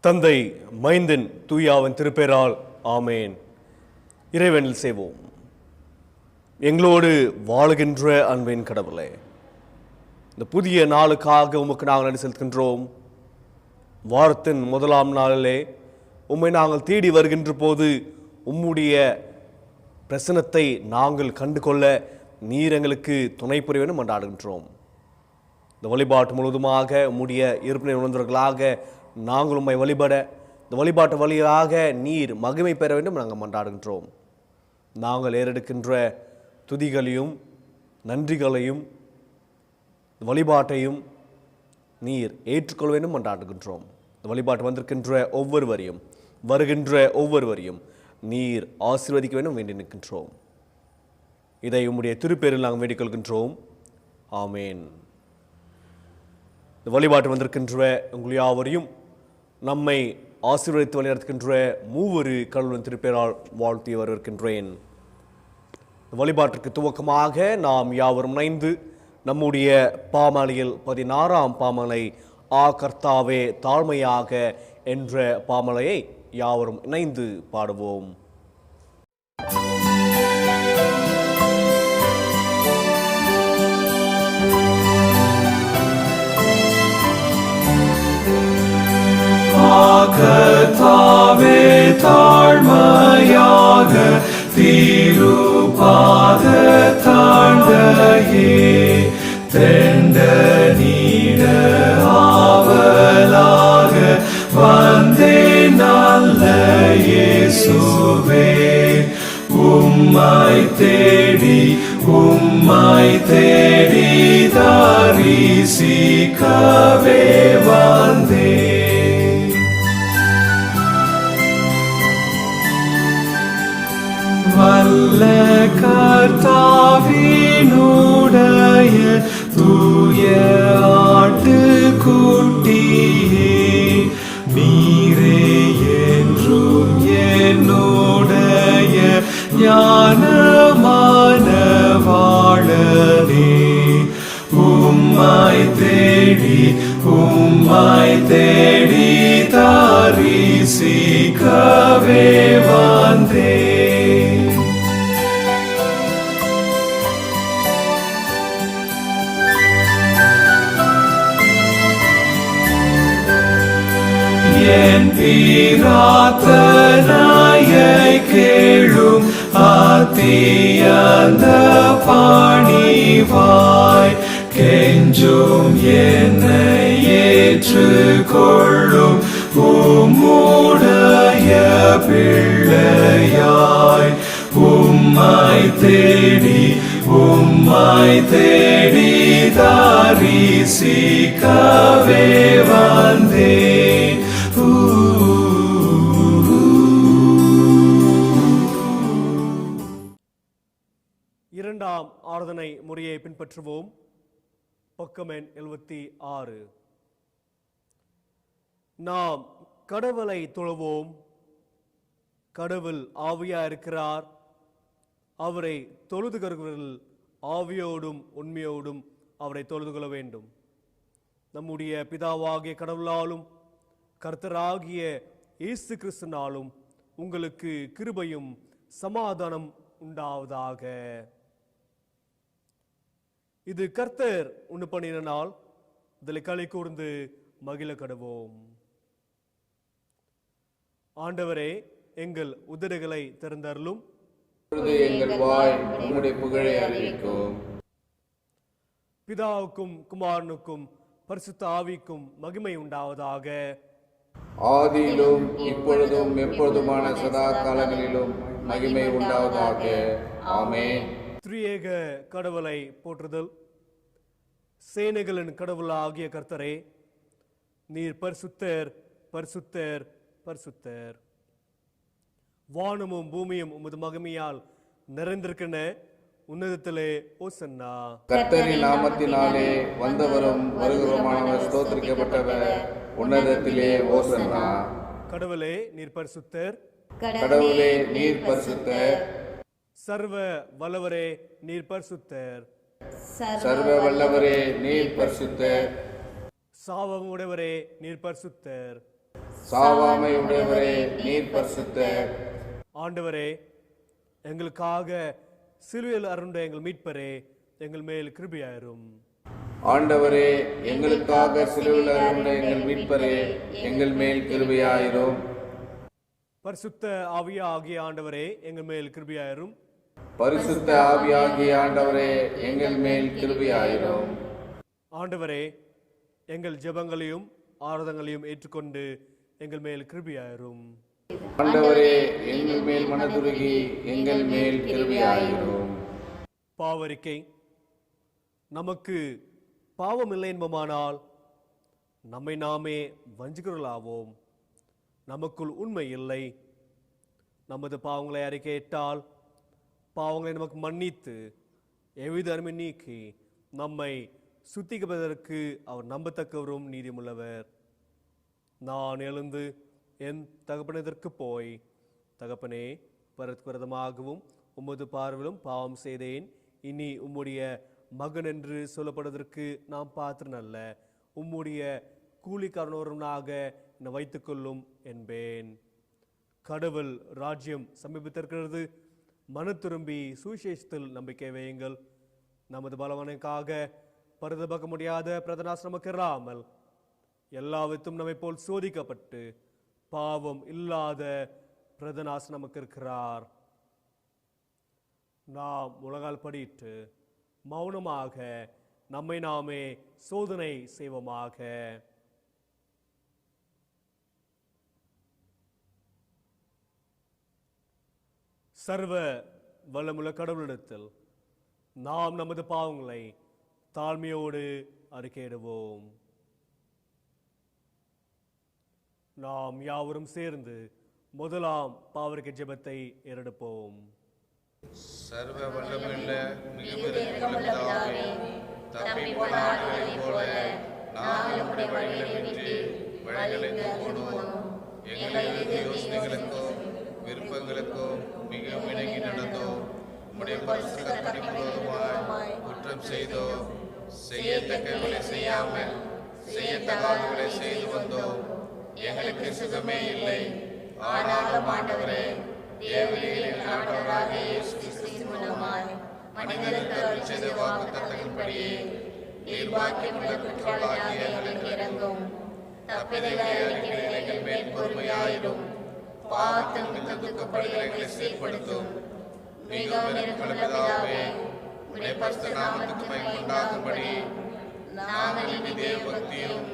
தந்தை, மைந்தன், தூயாவின் திருப்பெயரால் ஆமேன். இறைவனில் செய்வோம். எங்களோடு வாழுகின்ற அன்பின் கடவுளே, இந்த புதிய நாளுக்காக உமக்கு நாங்கள் நன்றி செலுத்துகின்றோம். வாரத்தின் முதலாம் நாளிலே உம்மை நாங்கள் தேடி வருகின்ற போது உம்முடைய பிரசனத்தை நாங்கள் கண்டு கொள்ள நீர் எங்களுக்கு துணை புரிய வேண்டும் கொண்டாடுகின்றோம். இந்த வழிபாட்டு முழுவதுமாக உம்முடைய இருப்பினை உணர்ந்தவர்களாக நாங்கள் உம்மை வழிபட, இந்த வழிபாட்டு வழியாக நீர் மகிமை பெற வேண்டும் நாங்கள் மன்றாடுகின்றோம். நாங்கள் ஏறெடுக்கின்ற துதிகளையும் நன்றிகளையும் வழிபாட்டையும் நீர் ஏற்றுக்கொள்ள வேண்டும் மன்றாடுகின்றோம். இந்த வழிபாட்டு வந்திருக்கின்ற ஒவ்வொருவரையும் வருகின்ற ஒவ்வொருவரையும் நீர் ஆசீர்வதிக்க வேண்டும் வேண்டி நிற்கின்றோம். இதை உம்முடைய திருப்பேரில் நாங்கள் வேண்டிக் கொள்கின்றோம். ஆமேன். இந்த வழிபாட்டு வந்திருக்கின்ற உங்கள் யாவரையும் நம்மை ஆசீர்வதித்து வழிநடத்துகின்ற மூவரு கடவுளின் திருப்பேரால் வாழ்த்தி வரவேற்கின்றேன். வழிபாட்டிற்கு துவக்கமாக நாம் யாவரும் இணைந்து நம்முடைய பாமாலையில் 16ஆம் பாமாலை ஆ கர்த்தாவே தாழ்மையாக என்ற பாமாலையை யாவரும் இணைந்து பாடுவோம். கர்த்தாவே தாழ்மையாக திருப்பாத தாழ்ந்தையே தெண்ட நீட ஆவலாக வந்தே நல்ல இயேசுவே, உம்மை தேடி தரிசிக்கவே வந்தே. வல்ல கர்த்தாவினுடைய தூய ஆட்டுக்குட்டியே, நீரே என்றும் என்னுடைய ஞானமான வாழனே, உம்மை தேடி தரிசிக்கவே வந்தே. என் பிரார்த்தனையை கேளும் அத்தியந்த பணிவாய் கெஞ்சும் என்னை ஏற்றுக்கொள்ளும் உம்முடைய பிள்ளையாய், உம்மை தேடி தரிசிக்கவே வந்தே. இரண்டாம் ஆராதனை முறையை பின்பற்றுவோம். பக்கம் எண் 76. நாம் கடவுளை தொழுவோம். கடவுள் ஆவியா இருக்கிறார். அவரை தொழுதுகிறவர்கள் ஆவியோடும் உண்மையோடும் அவரை தொழுது கொள்ள வேண்டும். நம்முடைய பிதாவாகிய கடவுளாலும் கர்த்தராகிய இயேசு கிறிஸ்துவினாலும் உங்களுக்கு கிருபையும் சமாதானம் உண்டாவதாக. இது கர்த்தர் உண்டு பண்ணின நாள், இதில் களி கூர்ந்து மகிழ கடவோம். ஆண்டவரே, எங்கள் உதடுகளை திறந்தருளும், எங்கள் வாய் உம்முடைய புகழை அறிவிக்கும். பிதாவுக்கும் குமாரனுக்கும் பரிசுத்த ஆவிக்கும் மகிமை உண்டாவதாக. ஆதியிலும் இப்பொழுதும் எப்பொழுதுமான சதா காலங்களிலும் மகிமை உண்டாவதாக. ஆமென். திரியேக கடவுளை போற்றுதல். சேனைகளின் கடவுளாகிய கர்த்தரே, நீர் பரிசுத்தர் பரிசுத்தர் பரிசுத்தர். வானமும் பூமியும் உமது மகிமையால் நிறைந்திருக்கின்ற உன்னதத்திலே ஓசன்னா. கர்த்தரின் நாமத்தினாலே வந்தவரும் வருகிறவருமானவர் ஸ்தோத்திரிக்கப்பட்டவர் உன்னதத்திலே ஓசன்னா. கடவுளே நீர் பரிசுத்தர், கடவுளே நீர் பரிசுத்தர், சர்வ வல்லவரே நீர் பரிசுத்தர், சர்வ வல்லவரே நீர் பரிசுத்தர், சாபம் உடையவரே நீர் பரிசுத்தர், சாவாமை உடையவரே நீர் பரிசுத்தர். ஆண்டவரே, எங்களுக்காக சிலுவையில் அருண்ட எங்கள் மீட்பரே, எங்கள் மேல் கிருபையாயிரும். ஆண்டவரே, எங்களுக்காக சிலுவையில் அருண்ட எங்கள் மீட்பரே, எங்கள் மேல் கிருபையாயிரும். பரிசுத்த ஆவியாகிய ஆண்டவரே, எங்கள் மேல் கிருபையாயிரும். பரிசுத்த ஆவியாகிய ஆண்டவரே, எங்கள் மேல் கிருபையாயிரும். ஆண்டவரே, எங்கள் ஜெபங்களையும் ஆராதங்களையும் ஏற்றுக்கொண்டு எங்கள் மேல் கிருபையாயிரும். ஆண்டவரே, எங்கள் மேல் மனதுருகி எங்கள் மேல் கிருபையாயிரும். பாவரிக்கை. நமக்கு பாவம் இல்லை என்பமானால் நம்மை நாமே வஞ்சிக்கிறவர்களாவோம். நமக்குள் உண்மை இல்லை. நமது பாவங்களை அறிக்கையிட்டால் பாவங்களை நமக்கு மன்னித்து எவ்வித அருமை நீக்கி நம்மை சுத்திகரிப்பதற்கு அவர் நம்பத்தக்கவரும் நீதியுள்ளவர். நான் எழுந்து என் தகப்பனதற்கு போய், தகப்பனே, பரத்விரதமாகவும் உமது பார்வையிலும் பாவம் செய்தேன். இனி உம்முடைய மகன் என்று சொல்லப்படுவதற்கு நாம் பாத்திரன் அல்ல. உம்முடைய கூலிக்காரனொருவனாக என்னை வைத்துக்கொள்ளும் என்பேன். கடவுள் ராஜ்யம் சமீபத்திருக்கிறது. மன திரும்பி சுவிசேஷத்தில் நம்பிக்கை வையுங்கள். நமது பலவனுக்காக பரிதபக்க முடியாத பிரதனாசிரமக்கு இராமல் எல்லாவித்தும் நம்மை போல் சோதிக்கப்பட்டு பாவம் இல்லாத பிரதனாஸ் நமக்கு இருக்கிறார். நாம் உலகால் படிட்டு மௌனமாக நம்மை நாமே சோதனை செய்வோமாக. சர்வ வல்லமுள்ள கடவுளிடத்தில் நாம் நமது பாவங்களை தாழ்மையோடு அறிக்கையிடுவோம். நாம் யாவரும் சேர்ந்து முதலாம் பாவரிக்கை ஜெபத்தை ஏறெடுப்போம். சர்வ வல்லமையுள்ள மிகுதியான பிதாவே, தப்பி போன ஆடுகளைப் போல நாங்கள் உம்முடைய வழிகளை விட்டு வழிகளை ஓடுவோம். எங்களது யோசனைகளுக்கோ விருப்பங்களுக்கோ மிகவும் இணங்கி நடந்தோ, உம்முடைய பரிசுத்த கற்பனைக்கு குற்றம் செய்தோ, செய்யத்தக்கவர்களை செய்யாமல் செய்யத்தகாதவர்களை செய்து வந்தோம். எங்களுக்கு சுகமே இல்லை. ஆனாலும் ஆண்டவரே, தேவரீரின் ஆண்டவராகிய இயேசு கிறிஸ்துவின் மூலமாய் மனிதருக்கு அருள் செய்த வாக்குத்தத்தத்தின்படியே நீர் பாக்கியமுள்ள குற்றவாளியாகிய எங்களுக்கு இரங்கும். தப்பிதங்களை அறிக்கிற எங்கள் மேல் பொறுமையாயிரும். பாவத்தில் மிகுந்த துக்கப்படுகிற எங்களை சீர்படுத்தும். மிகவும் நெருக்கமுள்ள பிதாவே, உம்முடைய பரிசுத்த நாமத்துக்கு மகிமை உண்டாகும்படி நாங்கள் இனி தேவ பக்தியும்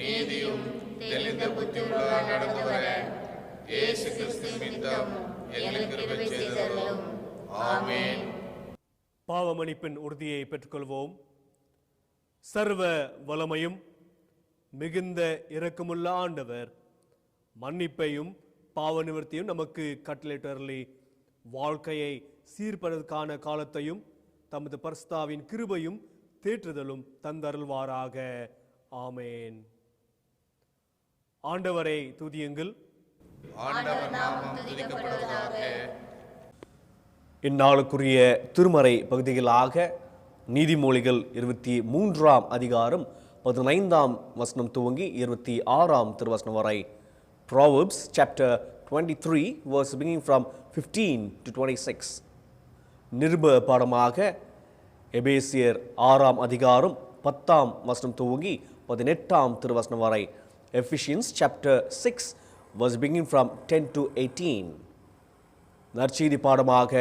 நீதியும் தெளிந்த புத்தியுள்ளதாக நடந்து வர இயேசு கிறிஸ்து நிமித்தம் எங்களுக்கு கிருபை செய்தருளும். ஆமென். பாவ மன்னிப்பின் உறுதியை பெற்றுக்கொள்வோம். சர்வ வல்லமையும் மிகுந்த இரக்கமுள்ள ஆண்டவர் மன்னிப்பையும் பாவ நிவர்த்தியும் நமக்கு கட்டளையிட்டருளி வாழ்க்கையை சீர்படுவதற்கான காலத்தையும் தமது பரிசுத்தாவின் கிருபையும் தேற்றுதலும் தந்தருள்வாராக. ஆமேன். ஆண்டவரை துதியுங்கள். ஆண்டவர் நாமம் துதிக்கப்படுவதாக. இந்நாளுக்குரிய திருமறை பகுதிகளாக நீதிமொழிகள் 23ஆம் அதிகாரம் 15ஆம் வசனம் துவங்கி 26ஆம் திருவசனம் வரை. Proverbs chapter 23 verse beginning from 15 to 26. நிருப பாடமாக எபேசியர் 6ஆம் அதிகாரம் 10ஆம் வசனம் துவங்கி 18ஆம் திருவசனம் வரை. Ephesians chapter 6 verse beginning from 10 to 18. நற்செய்தி பாடமாக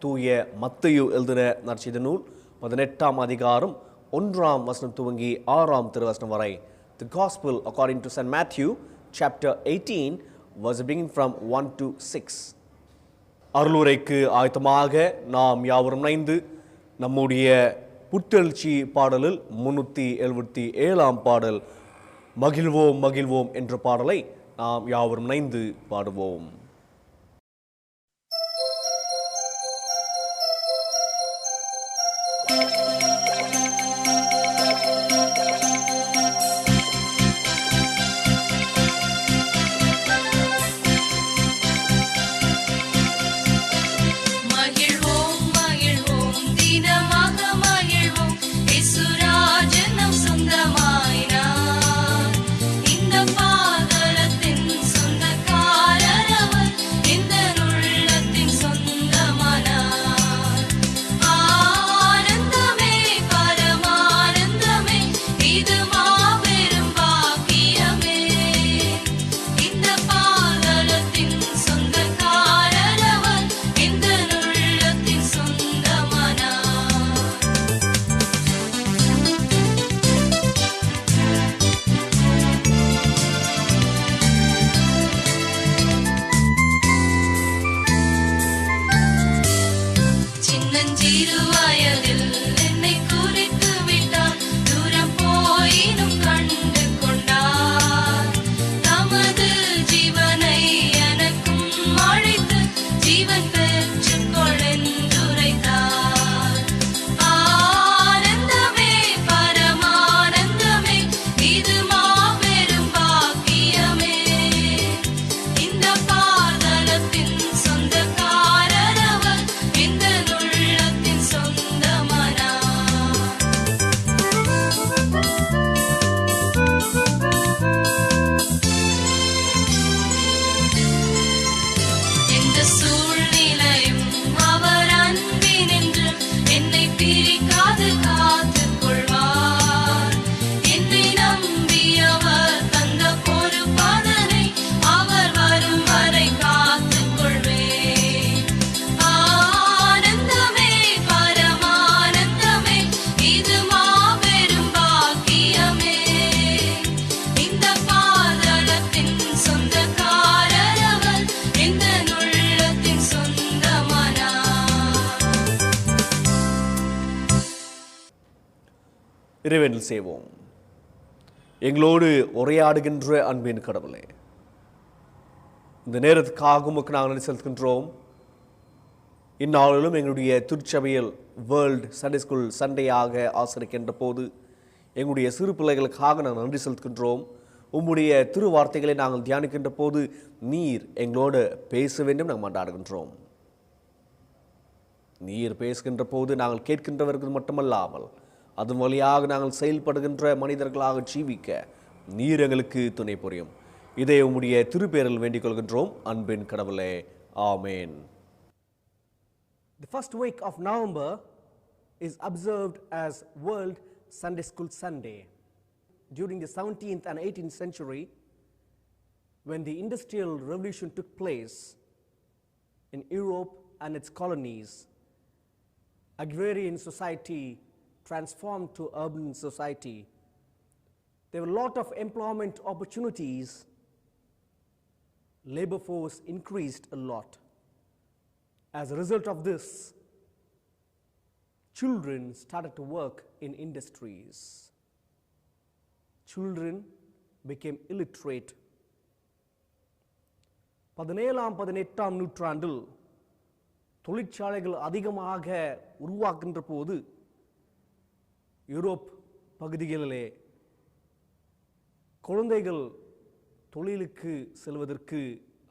தூய மத்தேயு எழுதின நற்செய்தி நூல் 18ஆம் அதிகாரம் 1ஆம் வசனம் துவங்கி 6ஆம் திருவசனம் வரை. The Gospel according to St. Matthew chapter 18 verse beginning from 1 to 6. அருளுரைக்கு ஆயத்தமாக நாம் யாவரும் இணைந்து நம்முடைய புத்தெழுச்சி பாடலில் 377ஆம் பாடல் மகிழ்வோம் மகிழ்வோம் என்ற பாடலை நாம் யாவரும் இணைந்து பாடுவோம். சொந்தமாயினார் இந்த பாதலத்தின் இறைவனில் செய்வோம். எங்களோடு உரையாடுகின்ற அன்பின் கடவுளே, இந்த நேரத்துக்காக உமக்கு நாங்கள் நன்றி செலுத்துகின்றோம். இந்நாளிலும் எங்களுடைய திருச்சபையில் வேர்ல்டு சண்டே ஸ்கூல் சண்டையாக ஆசிரிக்கின்ற போது எங்களுடைய சிறு பிள்ளைகளுக்காக நாங்கள் நன்றி செலுத்துகின்றோம். உம்முடைய திருவார்த்தைகளை நாங்கள் தியானிக்கின்ற போது நீர் எங்களோடு பேச வேண்டும் நாங்கள் மன்றாடுகின்றோம். நீர் பேசுகின்ற போது நாங்கள் கேட்கின்றவர்கள் மட்டுமல்லாமல் அதன் வழியாக நாங்கள் செயல்படுகின்ற மனிதர்களாக ஜீவிக்க நீர் எங்களுக்கு துணை புரியும். இதை உம்முடைய திருப்பேரில் வேண்டிக் கொள்கின்றோம் அன்பின் கடவுளே. ஆமேன். The first week of November is observed as World Sunday School Sunday. During the 17th and 18th century, when the Industrial Revolution took place in Europe and its colonies, agrarian society transformed to urban society. There were a lot of employment opportunities. Labor force increased a lot. As a result of this, children started to work in industries. Children became illiterate. 17-18 நூற்றாண்டில் தொழிற்சாலைகள் அதிகமாக உருவாக்கின்ற போது Europe பகுதிகளிலே குழந்தைகள் தொழிலுக்கு செல்வதற்கு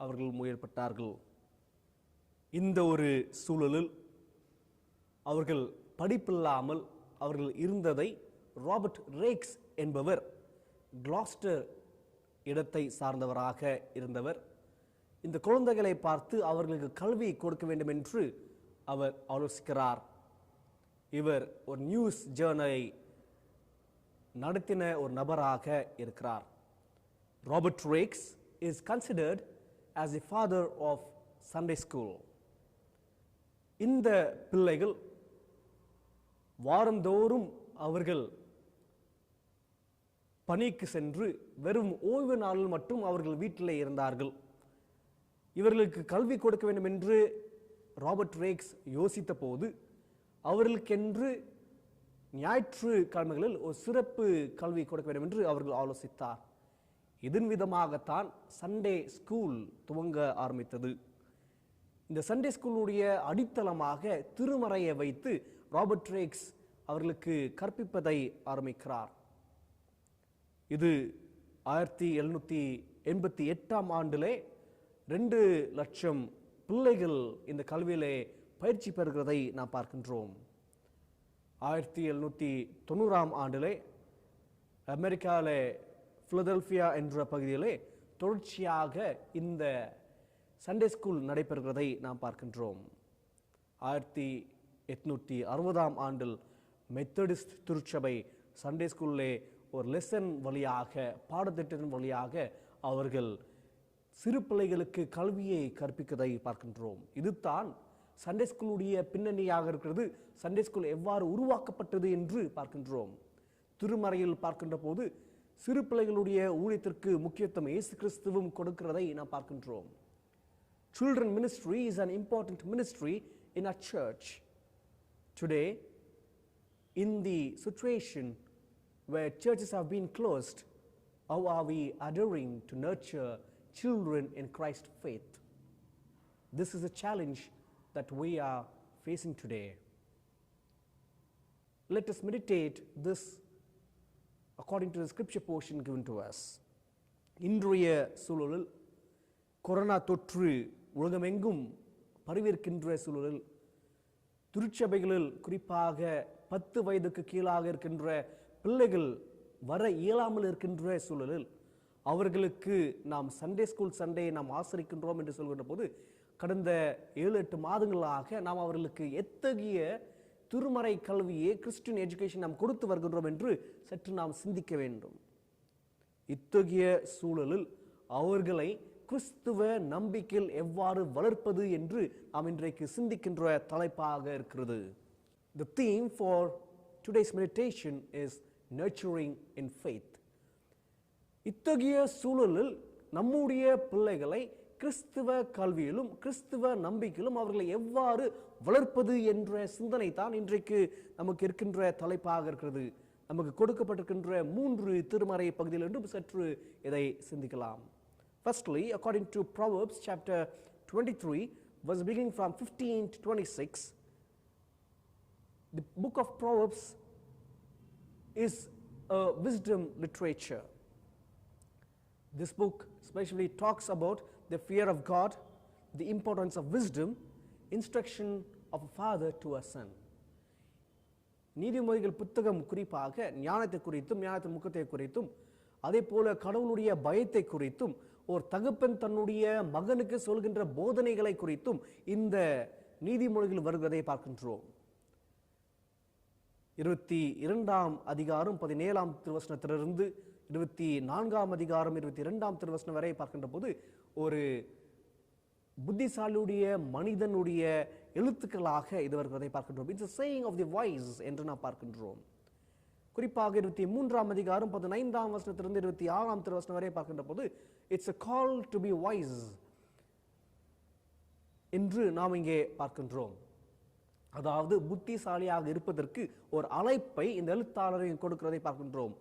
அவர்கள் முயற்பட்டார்கள். இந்த ஒரு சூழலில் அவர்கள் படிப்பில்லாமல் அவர்கள் இருந்ததை ராபர்ட் ரேக்ஸ் என்பவர் கிளாஸ்டர் இடத்தை சார்ந்தவராக இருந்தவர் இந்த குழந்தைகளை பார்த்து அவர்களுக்கு கல்வி கொடுக்க வேண்டும் என்று அவர் ஆலோசிக்கிறார். இவர் ஒரு நியூஸ் ஜேர்னலை நடத்தின ஒரு நபராக இருக்கிறார். Robert racks is considered as the father of Sunday school. இந்த பிள்ளைகள் வாரந்தோறும் அவர்கள் பணிக்கு சென்று வெறும் ஓய்வு நாளில் மட்டும் அவர்கள் வீட்டிலே இருந்தார்கள். இவர்களுக்கு கல்வி கொடுக்க வேண்டும் என்று ராபர்ட் ரேக்ஸ் யோசித்த போது அவர்களுக்கென்று ஞாயிற்றுக்கிழமைகளில் ஒரு சிறப்பு கல்வி கொடுக்க வேண்டும் என்று அவர்கள் ஆலோசித்தார். இதன் விதமாகத்தான் சண்டே ஸ்கூல் துவங்க ஆரம்பித்தது. இந்த சண்டே ஸ்கூலுடைய அடித்தளமாக திருமறையை வைத்து ராபர்ட் ரேக்ஸ் அவர்களுக்கு கற்பிப்பதை ஆரம்பிக்கிறார். இது 1788 ஆண்டிலே 2 லட்சம் பிள்ளைகள் இந்த கல்வியிலே பயிற்சி பெறுகிறதை நாம் பார்க்கின்றோம். 1790 ஆண்டிலே அமெரிக்காவிலே பிலடெல்பியா என்ற பகுதியிலே தொடர்ச்சியாக இந்த சண்டே ஸ்கூல் நடைபெறுகிறதை நாம் பார்க்கின்றோம். 1860 ஆண்டில் மெத்தடிஸ்ட் திருச்சபை சண்டே ஸ்கூலிலே ஒரு லெசன் வழியாக பாடத்திட்டத்தின் வழியாக அவர்கள் சிறு பிள்ளைகளுக்கு கல்வியை கற்பிக்கதை பார்க்கின்றோம். இதுதான் சண்டே ஸ்கூலுடைய பின்னணியாக இருக்கிறது. சண்டே ஸ்கூல் எவ்வாறு உருவாக்கப்பட்டது என்று பார்க்கின்றோம். திருமறையில் பார்க்கின்ற போது சிறு பிள்ளைகளுடைய ஊழியத்திற்கு முக்கியத்துவம் இயேசு கிறிஸ்துவும் கொடுக்கிறதை நாம் பார்க்கின்றோம். Children ministry is an important ministry in our church. Today, in the situation where churches have been closed, how are we adhering to nurture children in Christ's faith? This is a challenge that we are facing today. Let us meditate this according to the scripture portion given to us. இன்றைய சூழலில் corona தொற்று உலகமெங்கும் பரவியிருக்கின்ற சூழலில் திருச்சபைகளில் குறிப்பாக 10 வயதுக்கு கீழாக இருக்கின்ற பிள்ளைகள் வர இயலாமல் இருக்கின்ற சூழலில் அவர்களுக்கு நாம் சண்டே ஸ்கூல் சண்டையை நாம் ஆசரிக்கின்றோம் என்று சொல்கின்ற போது கடந்த 7-8 மாதங்களாக நாம் அவர்களுக்கு எத்தகைய திருமறை கல்வியை கிறிஸ்டியன் எஜுகேஷன் நாம் கொடுத்து வருகின்றோம் என்று சற்று நாம் சிந்திக்க வேண்டும். இத்தகைய சூழலில் அவர்களை கிறிஸ்துவ நம்பிக்கையில் எவ்வாறு வளர்ப்பது என்று நாம் இன்றைக்கு சிந்திக்கின்ற தலைப்பாக இருக்கிறது. The theme for today's meditation is nurturing in faith. இத்தகைய சூழலில் நம்முடைய பிள்ளைகளை கிறிஸ்துவ கல்வியிலும் கிறிஸ்துவ நம்பிக்கையிலும் அவர்களை எவ்வாறு வளர்ப்பது என்ற சிந்தனை தான் இன்றைக்கு நமக்கு இருக்கின்ற தலைப்பாக இருக்கிறது. நமக்கு கொடுக்கப்பட்டிருக்கின்ற 3 திருமறை பகுதியில் என்று சற்று இதை சிந்திக்கலாம். Firstly, according to Proverbs chapter 23, verse beginning from 15 to 26, the book of Proverbs is a wisdom literature. This book especially talks about the fear of God, the importance of wisdom, instruction of a father to a son. நீதிமொழிகள் புத்தகம் குறிப்பாக ஞானத்தை குறித்தும் ஞானத்தின் முக்கியத்தை குறித்தும் அதே போல கடவுளுடைய பயத்தை குறித்தும் ஒரு தகப்பன் தன்னுடைய மகனுக்கு சொல்கின்ற போதனைகளை குறித்தும் இந்த நீதிமொழிகள் வருவதை பார்க்கின்றோம். 22ஆம் அதிகாரம் 17ஆம் திருவசனத்திலிருந்து 24ஆம் அதிகாரம் 22ஆம் திருவசனம் வரை பார்க்கின்ற போது ஒரு புத்திசாலியுடைய மனிதனுடைய எழுத்துக்களாக இது வருவதை பார்க்கின்றோம். It's a saying of the wise என்று நாம் பார்க்கின்றோம். குறிப்பாக 23ஆம் அதிகாரம் 15ஆம் வசனத்திலிருந்து 26ஆம் திருவசனம் வரை பார்க்கின்ற போது it's a call to be wise என்று நாம் இங்கே பார்க்கின்றோம். அதாவது புத்திசாலியாக இருப்பதற்கு ஒரு அழைப்பை இந்த எழுத்தாளரையும் கொடுக்கிறதை பார்க்கின்றோம்.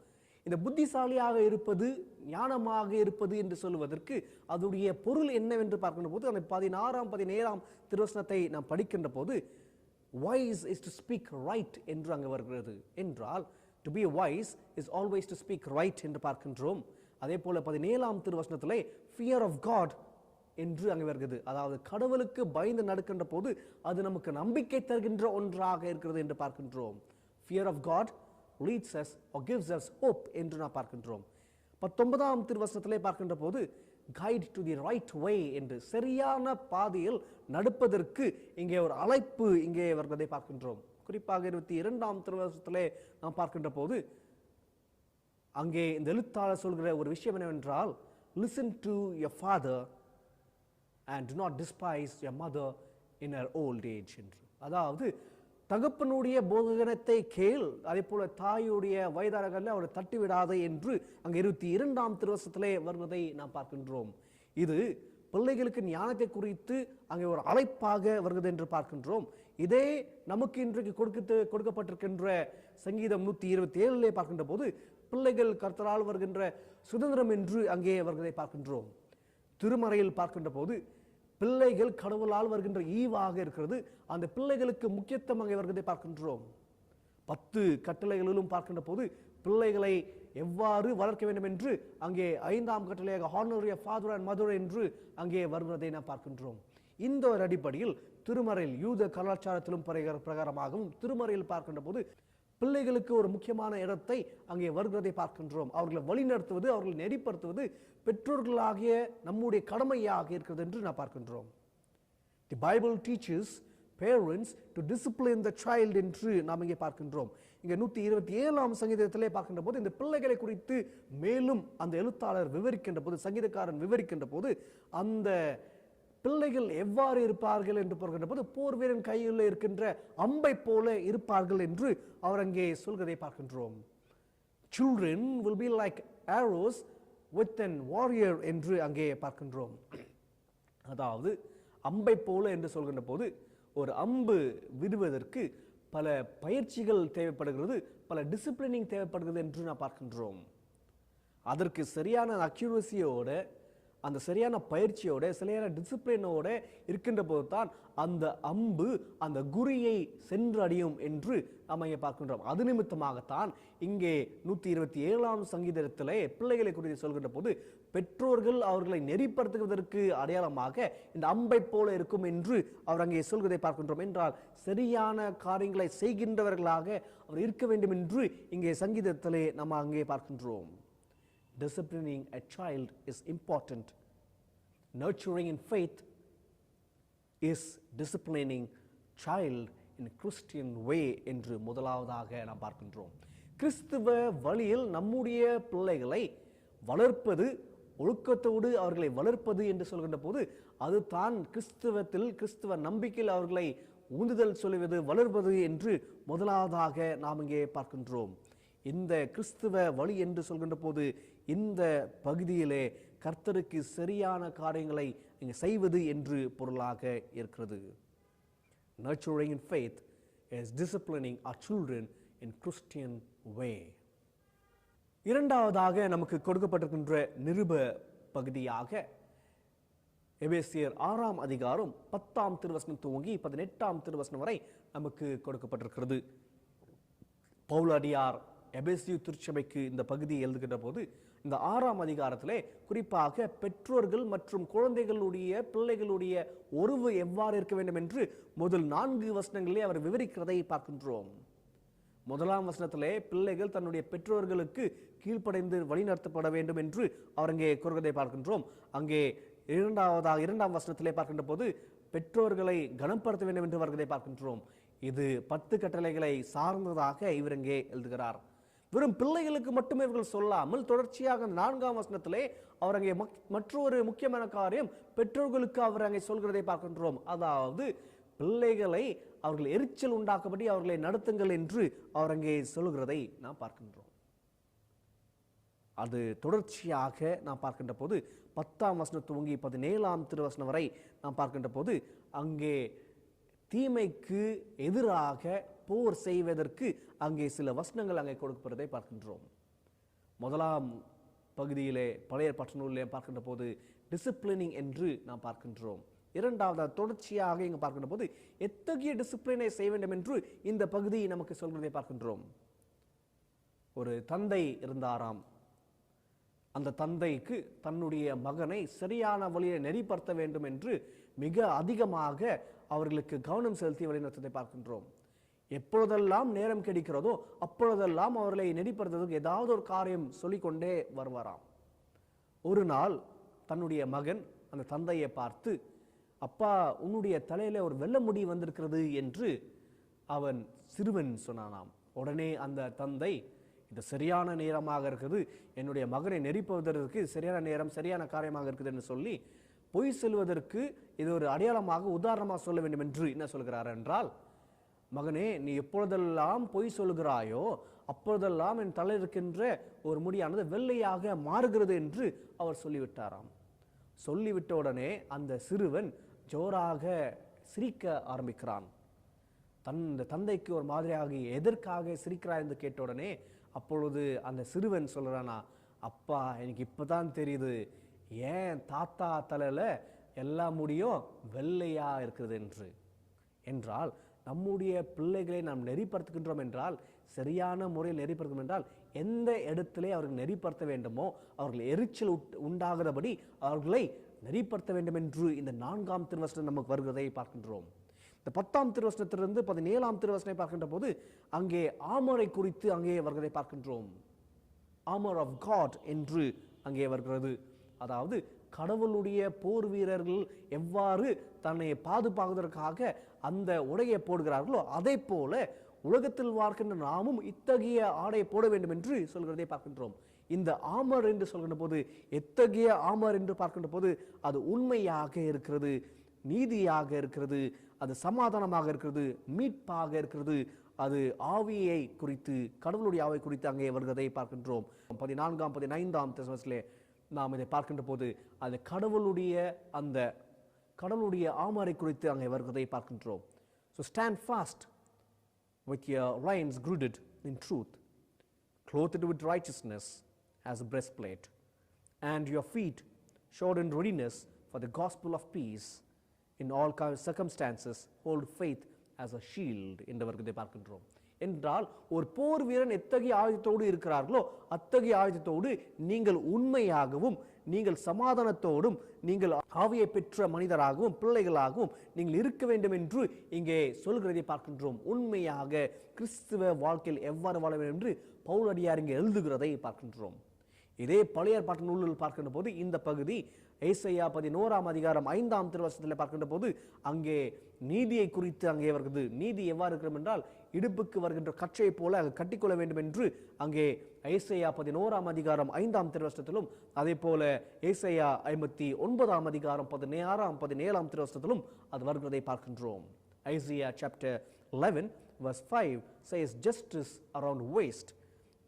இந்த புத்திசாலியாக இருப்பது ஞானமாக இருப்பது என்று சொல்லுவதற்கு அதனுடைய பொருள் என்னவென்று பார்க்கின்ற போது அந்த 16ஆம் 17ஆம் திருவசனத்தை நாம் படிக்கின்ற போது wise is to speak right என்று அங்கு வருகிறது. என்றால் to be wise is always to speak right என்று பார்க்கின்றோம். அதே போல 17ஆம் திருவசனத்திலே fear of God என்று அங்கு வருகிறது. அதாவது கடவுளுக்கு பயந்து நடக்கின்ற போது அது நமக்கு நம்பிக்கை தருகின்ற ஒன்றாக இருக்கிறது என்று பார்க்கின்றோம். fear of God leads us or gives us hope என்று நாம் பார்க்கின்றோம். 19ஆம் திருவசனத்திலே பார்க்கின்ற போது guide to the right way என்று சரியான பாதையில் நடப்பதற்கு இங்கே ஒரு அழைப்பு இங்கே வருவதை பார்க்கின்றோம். குறிப்பாக 22ஆம் திருவசனத்திலே நாம் பார்க்கின்ற போது அங்கே இந்த எழுத்தாளர் சொல்கிற ஒரு விஷயம் என்னவென்றால் listen to your father and do not despise your mother in her old age என்று. அதாவது தகப்பனுடைய போதகனத்தை கேள், அதே போல தாயுடைய வயதாரர்கள் அவரை தட்டிவிடாதே என்று அங்கே 22ஆம் திருவசனத்திலே வருவதை நாம் பார்க்கின்றோம். இது பிள்ளைகளுக்கு ஞானத்தை குறித்து அங்கே ஒரு அழைப்பாக வருகிறது என்று பார்க்கின்றோம். இதே நமக்கு இன்றைக்கு கொடுக்கப்பட்டிருக்கின்ற சங்கீதம் 127 பார்க்கின்ற போது பிள்ளைகள் கர்த்தரால் வருகின்ற சுதந்திரம் என்று அங்கே வருவதை பார்க்கின்றோம். திருமறையில் பார்க்கின்ற போது பிள்ளைகள் கடவுளால் வருகின்ற ஈவாக இருக்கிறது. அந்த பிள்ளைகளுக்கு முக்கியத்துவம் அங்கே வருவதை பார்க்கின்றோம். 10 கட்டளைகளிலும் பார்க்கின்ற போது பிள்ளைகளை எவ்வாறு வளர்க்க வேண்டும் என்று அங்கே 5ஆம் கட்டளையாக honor your father and mother என்று அங்கே வருவதை நாம் பார்க்கின்றோம். இந்த ஒரு அடிப்படையில் திருமறையில் யூத கலாச்சாரத்திலும் பிரகாரமாகவும் திருமறையில் பார்க்கின்ற போது பிள்ளைகளுக்கு ஒரு முக்கியமான இடத்தை அங்கே வருகிறதை பார்க்கின்றோம். அவர்களை வழிநடத்துவது, அவர்களை நெறிப்படுத்துவது பெற்றோர்களாகிய நம்முடைய கடமையாக இருக்கிறது என்று நாம் பார்க்கின்றோம். The Bible teaches parents to discipline the child என்று நாம் இங்கே பார்க்கின்றோம். இங்கே 127ஆம் சங்கீதத்திலே பார்க்கின்ற போது இந்த பிள்ளைகளை குறித்து மேலும் அந்த எழுத்தாளர் விவரிக்கின்ற போது, சங்கீதக்காரன் விவரிக்கின்ற போது அந்த பிள்ளைகள் எவ்வாறு இருப்பார்கள் என்று பார்க்கின்ற போது போர் வீரன் கையில் இருக்கின்ற அம்பை போல இருப்பார்கள் என்று அவர் அங்கே சொல்கிறதை பார்க்கின்றோம். Children will be like arrows with an warrior என்று அங்கே பார்க்கின்றோம். அதாவது அம்பை போல என்று சொல்கின்ற போது ஒரு அம்பு விடுவதற்கு பல பயிற்சிகள் தேவைப்படுகிறது, பல டிசிப்ளினிங் தேவைப்படுகிறது என்று நாம் பார்க்கின்றோம். அதற்கு சரியான அக்யூரசியோட, அந்த சரியான பயிற்சியோட, சரியான டிசிப்ளினோட இருக்கின்ற போது தான் அந்த அம்பு அந்த குறியை சென்று அடையும் என்று நாம் இங்கே பார்க்கின்றோம். அது நிமித்தமாகத்தான் இங்கே 127ஆம் சங்கீதத்திலே பிள்ளைகளை குறித்து சொல்கின்ற போது பெற்றோர்கள் அவர்களை நெறிப்படுத்துவதற்கு அடையாளமாக இந்த அம்பை போல இருக்கும் என்று அவர் அங்கே சொல்வதை பார்க்கின்றோம். என்றால் சரியான காரியங்களை செய்கின்றவர்களாக அவர் இருக்க வேண்டும் என்று இங்கே சங்கீதத்திலே நாம் அங்கே பார்க்கின்றோம். Disciplining a child is important. Nurturing in faith is disciplining child in a Christian way என்று முதலாவதாக நாம் பார்க்கின்றோம். கிறிஸ்துவ வழியில் நம்முடைய பிள்ளைகளை வளர்ப்பது, ஒழுக்கத்தோடு அவர்களை வளர்ப்பது என்று சொல்கின்ற போது அது தான் கிறிஸ்துவத்தில், கிறிஸ்துவ நம்பிக்கையில் அவர்களை ஊந்துதல் சொல்லுவது, வளர்வது என்று முதலாவதாக நாம் இங்கே பார்க்கின்றோம். இந்த கிறிஸ்துவ வழி என்று சொல்கின்ற போது இந்த பகுதியிலே கர்த்தருக்கு சரியான காரியங்களை இங்கே செய்வது என்று பொருளாக இருக்கிறது. Nurturing in faith is disciplining our children in Christian way. இரண்டாவதாக நமக்கு கொடுக்கப்பட்டிருக்கின்ற நிருப பகுதியாக எபேசியர் 6ஆம் அதிகாரம் 10ஆம் திருவசனம் துவங்கி 18ஆம் திருவசனம் வரை நமக்கு கொடுக்கப்பட்டிருக்கிறது. பவுலடியார் எபேசிய திருச்சபைக்கு இந்த பகுதியை எழுதுகின்ற போது இந்த 6ஆம் அதிகாரத்திலே குறிப்பாக பெற்றோர்கள் மற்றும் குழந்தைகளுடைய பிள்ளைகளுடைய உறவு எவ்வாறு இருக்க வேண்டும் என்று முதல் 4 வசனங்களிலே அவர் விவரிக்கிறதை பார்க்கின்றோம். முதலாம் வசனத்திலே பிள்ளைகள் தன்னுடைய பெற்றோர்களுக்கு கீழ்ப்படைந்து வழிநடத்தப்பட வேண்டும் என்று அவர் அங்கே கூறுவதை பார்க்கின்றோம். அங்கே இரண்டாம் வசனத்திலே பார்க்கின்ற போது பெற்றோர்களை கனப்படுத்த வேண்டும் என்று வருவதை பார்க்கின்றோம். இது 10 கட்டளைகளை சார்ந்ததாக இவர் இங்கே எழுதுகிறார். வெறும் பிள்ளைகளுக்கு மட்டுமே இவர்கள் சொல்லாமல் தொடர்ச்சியாக 4ஆம் வசனத்திலே அவர் அங்கே மற்றொரு முக்கியமான காரியம் பெற்றோர்களுக்கு அவர் அங்கே சொல்கிறதை பார்க்கின்றோம். அதாவது பிள்ளைகளை அவர்கள் எரிச்சல் உண்டாக்கப்படி அவர்களை நடத்துங்கள் என்று அவர் அங்கே சொல்கிறதை நாம் பார்க்கின்றோம். அது தொடர்ச்சியாக நாம் பார்க்கின்ற போது 10ஆம் வசனம் துவங்கி 17ஆம் திருவசனம் வரை நாம் பார்க்கின்ற போது அங்கே தீமைக்கு எதிராக போர் செய்வதற்கு அங்கே சில வசனங்கள் அங்கே கொடுக்கப்படுவதை பார்க்கின்றோம். முதலாம் பகுதியிலே பழைய ஏற்பாட்டு நூலிலே பார்க்கின்ற போது டிசிப்ளினிங் என்று நாம் பார்க்கின்றோம். இரண்டாவது தொடர்ச்சியாக இங்கு பார்க்கின்ற போது எத்தகைய டிசிப்ளினை செய்ய வேண்டும் என்று இந்த பகுதி நமக்கு சொல்வதை பார்க்கின்றோம். ஒரு தந்தை இருந்தாராம். அந்த தந்தைக்கு தன்னுடைய மகனை சரியான வழியை நெறிப்படுத்த வேண்டும் என்று மிக அதிகமாக அவர்களுக்கு கவனம் செலுத்தி வழிநடத்ததை பார்க்கின்றோம். எப்பொழுதெல்லாம் நேரம் கிடைக்கிறதோ அப்பொழுதெல்லாம் அவர்களை நெறிப்படுத்துவதற்கு ஏதாவது ஒரு காரியம் சொல்லிக்கொண்டே வருவாராம். ஒரு நாள் தன்னுடைய மகன் அந்த தந்தையை பார்த்து, அப்பா, உன்னுடைய தலையில ஒரு வெள்ளை முடி வந்திருக்கிறது என்று அவன் சிறுவன் சொன்னானாம். உடனே அந்த தந்தை, இது சரியான நேரமாக இருக்குது, என்னுடைய மகனை நெறிப்பதற்கு சரியான நேரம் சரியான காரியமாக இருக்குது என்று சொல்லி பொய் சொல்வதற்கு இது ஒரு அடையாளமாக உதாரணமாக சொல்ல வேண்டும் என்று என்ன சொல்கிறார் என்றால், மகனே, நீ எப்பொழுதெல்லாம் பொய் சொல்கிறாயோ அப்பொழுதெல்லாம் என் தலை இருக்கின்ற ஒரு முடியானது வெள்ளையாக மாறுகிறது என்று அவர் சொல்லிவிட்டாராம். சொல்லிவிட்ட உடனே அந்த சிறுவன் ஜோராக சிரிக்க ஆரம்பிக்கிறான். தந்தைக்கு ஒரு மாதிரியாக எதற்காக சிரிக்கிறார் என்று கேட்ட உடனே அப்பொழுது அந்த சிறுவன் சொல்றானா, அப்பா, எனக்கு இப்பதான் தெரியுது ஏன் தாத்தா தலையில எல்லா முடியும் வெள்ளையா இருக்கிறது என்றால் நம்முடைய பிள்ளைகளை நாம் நெறிப்படுத்துகின்றோம் என்றால், சரியான முறையில் நெறிப்படுத்தும் என்றால், எந்த இடத்திலே அவர்கள் நெறிப்படுத்த வேண்டுமோ அவர்கள் எரிச்சல் உண்டாகிறபடி அவர்களை நெறிப்படுத்த வேண்டும் என்று இந்த 4ஆம் திருவசனம் நமக்கு வருகிறதை பார்க்கின்றோம். இந்த 10ஆம் திருவசனத்திலிருந்து 17ஆம் திருவசனை பார்க்கின்ற போது அங்கே ஆமரை குறித்து அங்கே வருகிறதை பார்க்கின்றோம். ஆமர் ஆஃப் காட் என்று அங்கே வருகிறது. அதாவது கடவுளுடைய போர் வீரர்கள் எவ்வாறு தன்னை பாதுகாப்பதற்காக அந்த உடையை போடுகிறார்களோ அதே போல உலகத்தில் வாழ்கின்ற நாமும் இத்தகைய ஆடை போட வேண்டும் என்று சொல்கிறதை பார்க்கின்றோம். இந்த ஆமர் என்று சொல்கின்ற போது, எத்தகைய ஆமர் என்று பார்க்கின்ற போது அது உண்மையாக இருக்கிறது, நீதியாக இருக்கிறது, அது சமாதானமாக இருக்கிறது, மீட்பாக இருக்கிறது, அது ஆவியை குறித்து, கடவுளுடைய ஆவியை குறித்து அங்கே வருகிறதை பார்க்கின்றோம். 14ஆம் 15ஆம் திருவசனத்திலே நாம் இதை பார்க்கின்ற போது அது கடவுளுடைய ஆமரை குறித்து அங்கே வருகிறதை பார்க்கின்றோம். So stand fast with your reins girded in truth, clothed with righteousness as a breastplate, and your feet shod in readiness for the gospel of peace. In all circumstances hold faith as a shield என்று வருகிறதை பார்க்கின்றோம். என்றால் ஒரு போர் வீரன் எத்தகைய ஆயுதத்தோடு இருக்கிறார்களோ அத்தகைய ஆயுதத்தோடு நீங்கள் உண்மையாகவும், நீங்கள் சமாதானத்தோடும், நீங்கள் ஆவியை பெற்ற மனிதராகவும் பிள்ளைகளாகவும் நீங்கள் இருக்க வேண்டும் என்று இங்கே சொல்கிறதை பார்க்கின்றோம். உண்மையாக கிறிஸ்துவ வாழ்க்கையில் எவ்வாறு வாழ வேண்டும் என்று பவுலடியார் இங்கே எழுதுகிறதை பார்க்கின்றோம். இதே பழைய ஏற்பாட்டு நூலில் பார்க்கின்ற போது இந்த பகுதி ஏசாயா 11ஆம் அதிகாரம் 5ஆம் திருவசனத்தில் பார்க்கின்ற போது அங்கே நீதியை குறித்து அங்கே வருகிறது. நீதி எவ்வாறு இருக்கிறது என்றால், இடுப்புக்கு வருகின்ற கற்றையை போல கட்டிக்கொள்ள வேண்டும் என்று அங்கே ஏசாயா 11ஆம் அதிகாரம் 5ஆம் திருவசனத்திலும், அதே போல ஏசாயா 59ஆம் அதிகாரம் 16ஆம் 17ஆம் திருவசனத்திலும் அது வருகிறதை பார்க்கின்றோம். Isaiah chapter 11 verse 5 says justice around waist.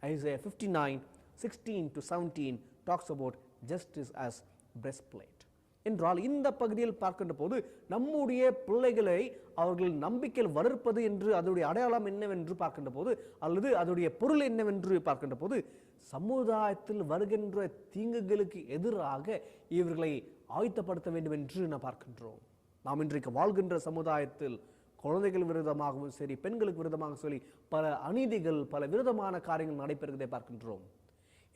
Isaiah 59:16 to 17 talks about justice as breastplate. என்றால் இந்த பகுதியில் பார்க்கின்ற போது நம்முடைய பிள்ளைகளை அவர்கள் நம்பிக்கையில் வளர்ப்பது என்று அதனுடைய அடையாளம் என்னவென்று பார்க்கின்ற போது, அல்லது அதனுடைய பொருள் என்னவென்று பார்க்கின்ற போது, சமுதாயத்தில் வருகின்ற தீங்குகளுக்கு எதிராக இவர்களை ஆயத்தப்படுத்த வேண்டும் என்று நாம் பார்க்கின்றோம். நாம் இன்றைக்கு வாழ்கின்ற சமுதாயத்தில் குழந்தைகள் விரோதமாகவும் சரி, பெண்களுக்கு விரோதமாக சொல்லி பல அநீதிகள், பல விரோதமான காரியங்கள் நடைபெறுவதை பார்க்கின்றோம்.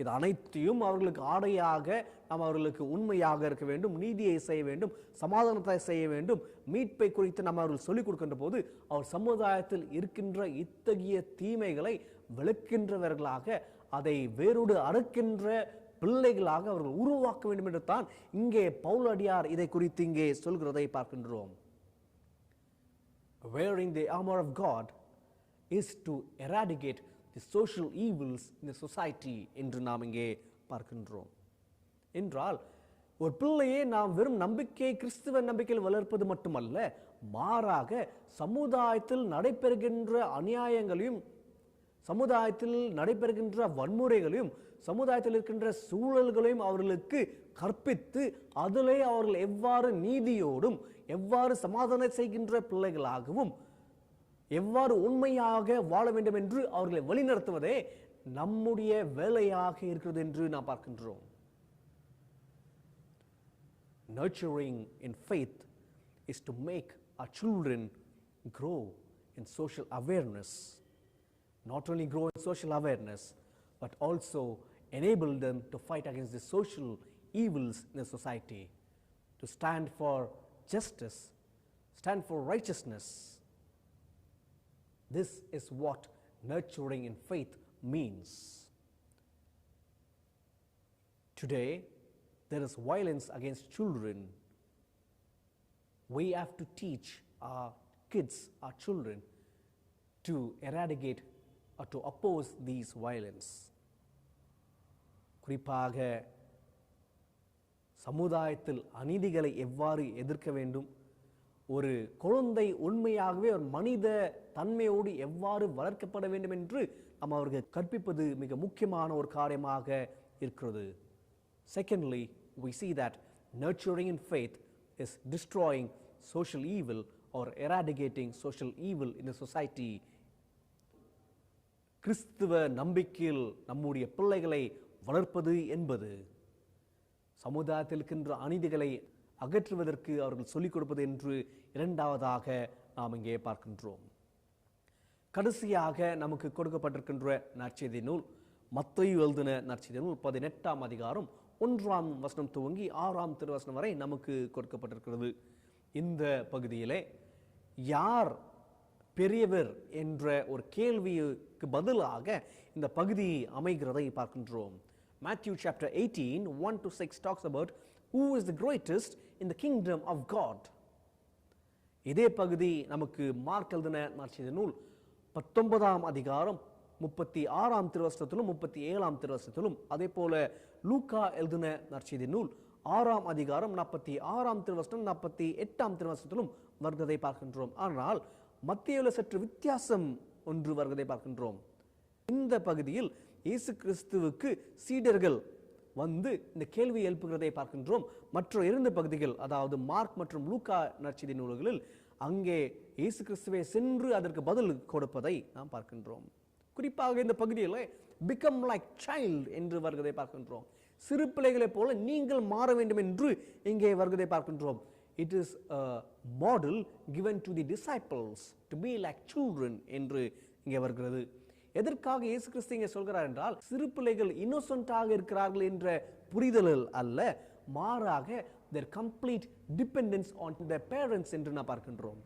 இது அனைத்தையும் அவர்களுக்கு ஆடையாக நாம் அவர்களுக்கு உண்மையாக இருக்க வேண்டும், நீதியை செய்ய வேண்டும், சமாதானத்தை செய்ய வேண்டும், மீட்பை குறித்து நாம் அவர்கள் சொல்லிக் கொடுக்கின்ற போது அவர் சமுதாயத்தில் இருக்கின்ற இத்தகைய தீமைகளை விளக்கின்றவர்களாக, அதை வேரோடு அறுக்கின்ற பிள்ளைகளாக அவர்கள் உருவாக்க வேண்டும் என்று தான் இங்கே பவுலடியார் இதை குறித்து இங்கே சொல்கிறதை பார்க்கின்றோம். Wearing the armor of God is to eradicate the social evils in the society என்று நாம் இங்கே பார்க்கின்றோம். என்றால் ஒரு பிள்ளையை நாம் வெறும் நம்பிக்கை, கிறிஸ்துவ நம்பிக்கையில் வளர்ப்பது மட்டுமல்ல, மாறாக சமுதாயத்தில் நடைபெறுகின்ற அநியாயங்களையும், சமுதாயத்தில் நடைபெறுகின்ற வன்முறைகளையும், சமுதாயத்தில் இருக்கின்ற சூழல்களையும் அவர்களுக்கு கற்பித்து அதிலே அவர்கள் எவ்வாறு நீதியோடும் எவ்வாறு சமாதானம் செய்கின்ற பிள்ளைகளாகவும் எவ்வாறு உண்மையாக வாழ வேண்டும் என்று அவர்களை வழிநடத்துவதே நம்முடைய வேலையாக இருக்கிறது என்று நாம் பார்க்கின்றோம். Nurturing in faith is to make our children grow in social awareness. Not only grow in social awareness, but also enable them to fight against the social evils in the society, to stand for justice, stand for righteousness. This is what nurturing in faith means. Today, there is violence against children. We have to teach our kids, our children, to eradicate or to oppose these violence. குறிப்பாக சமுதாயத்தில் அநீதிகளை எவ்வாறு எதிர்க்க வேண்டும், ஒரு குழந்தை உண்மையாகவே ஒரு மனித தன்மையோடு எவ்வாறு வளர்க்கப்பட வேண்டும் என்று நாம் அவர்கள் கற்பிப்பது மிக முக்கியமான ஒரு காரியமாக இருக்கிறது. Secondly, we see that nurturing in faith is destroying social evil or eradicating social evil in the society. கிறிஸ்துவ நம்பிக்கையில் நம்முடைய பிள்ளைகளை வளர்ப்பது என்பது சமுதாயத்தில் இருக்கின்ற அநீதிகளை அகற்றுவதற்கு அவர்கள் சொல்லிக் கொடுப்பது என்று இரண்டாவதாக நாம் இங்கே பார்க்கின்றோம். கடைசியாக நமக்கு கொடுக்கப்பட்டிருக்கின்ற நற்செய்தி நூல் மத்தேயு எழுதின நற்செய்தி நூல் 18ஆம் அதிகாரம் 1ஆம் வசனம் துவங்கி 6ஆம் திருவசனம் வரை நமக்கு கொடுக்கப்பட்டிருக்கிறது. இந்த பகுதியிலே யார் பெரியவர் என்ற ஒரு கேள்விக்கு பதிலாக இந்த பகுதி அமைகிறதை பார்க்கின்றோம். Matthew chapter 18, 1-6 talks about who is the greatest in the kingdom of God. இதே பகுதி நமக்கு மார்க் எழுதின நற்செய்தி நூல் 19ஆம் அதிகாரம் 36ஆம் திருவசனத்திலும் 37ஆம் திருவசனத்திலும், அதே போல லூக்கா எழுதின நற்செய்தி நூல் 6ஆம் அதிகாரம் 46ஆம் திருவசனம் 48ஆம் திருவசனத்திலும் வருகிறதை பார்க்கின்றோம். ஆனால் மத்தேயுல சற்று வித்தியாசம் ஒன்று வருகிறதை பார்க்கின்றோம். இந்த பகுதியில் இயேசு கிறிஸ்துவுக்கு சீடர்கள் வந்து இந்த கேள்வி எழுப்புகிறதை பார்க்கின்றோம். மற்ற 2 பகுதிகள், அதாவது மார்க் மற்றும் லூக்கா நற்செய்தி நூல்களில் அங்கே இயேசு கிறிஸ்துவை சென்று அதற்கு பதில் கொடுப்பதை நாம் பார்க்கின்றோம். குறிப்பாக இந்த பகுதியில் become like child என்று வருகிறதை பார்க்கின்றோம். சிறு பிள்ளைகளைப் போல நீங்கள் மாற வேண்டும் என்று இங்கே வருகிறதை பார்க்கின்றோம். It is a model given to the disciples to be like children என்று இங்கே வருகிறது. எதற்காக இயேசு கிறிஸ்து இங்கே சொல்கிறார் என்றால், சிறு பிள்ளைகள் இன்னோசென்ட்டாக இருக்கிறார்கள் என்ற புரிதலில் அல்ல, மாறாக their complete dependence on their parents என்று நாம் பார்க்கின்றோம்.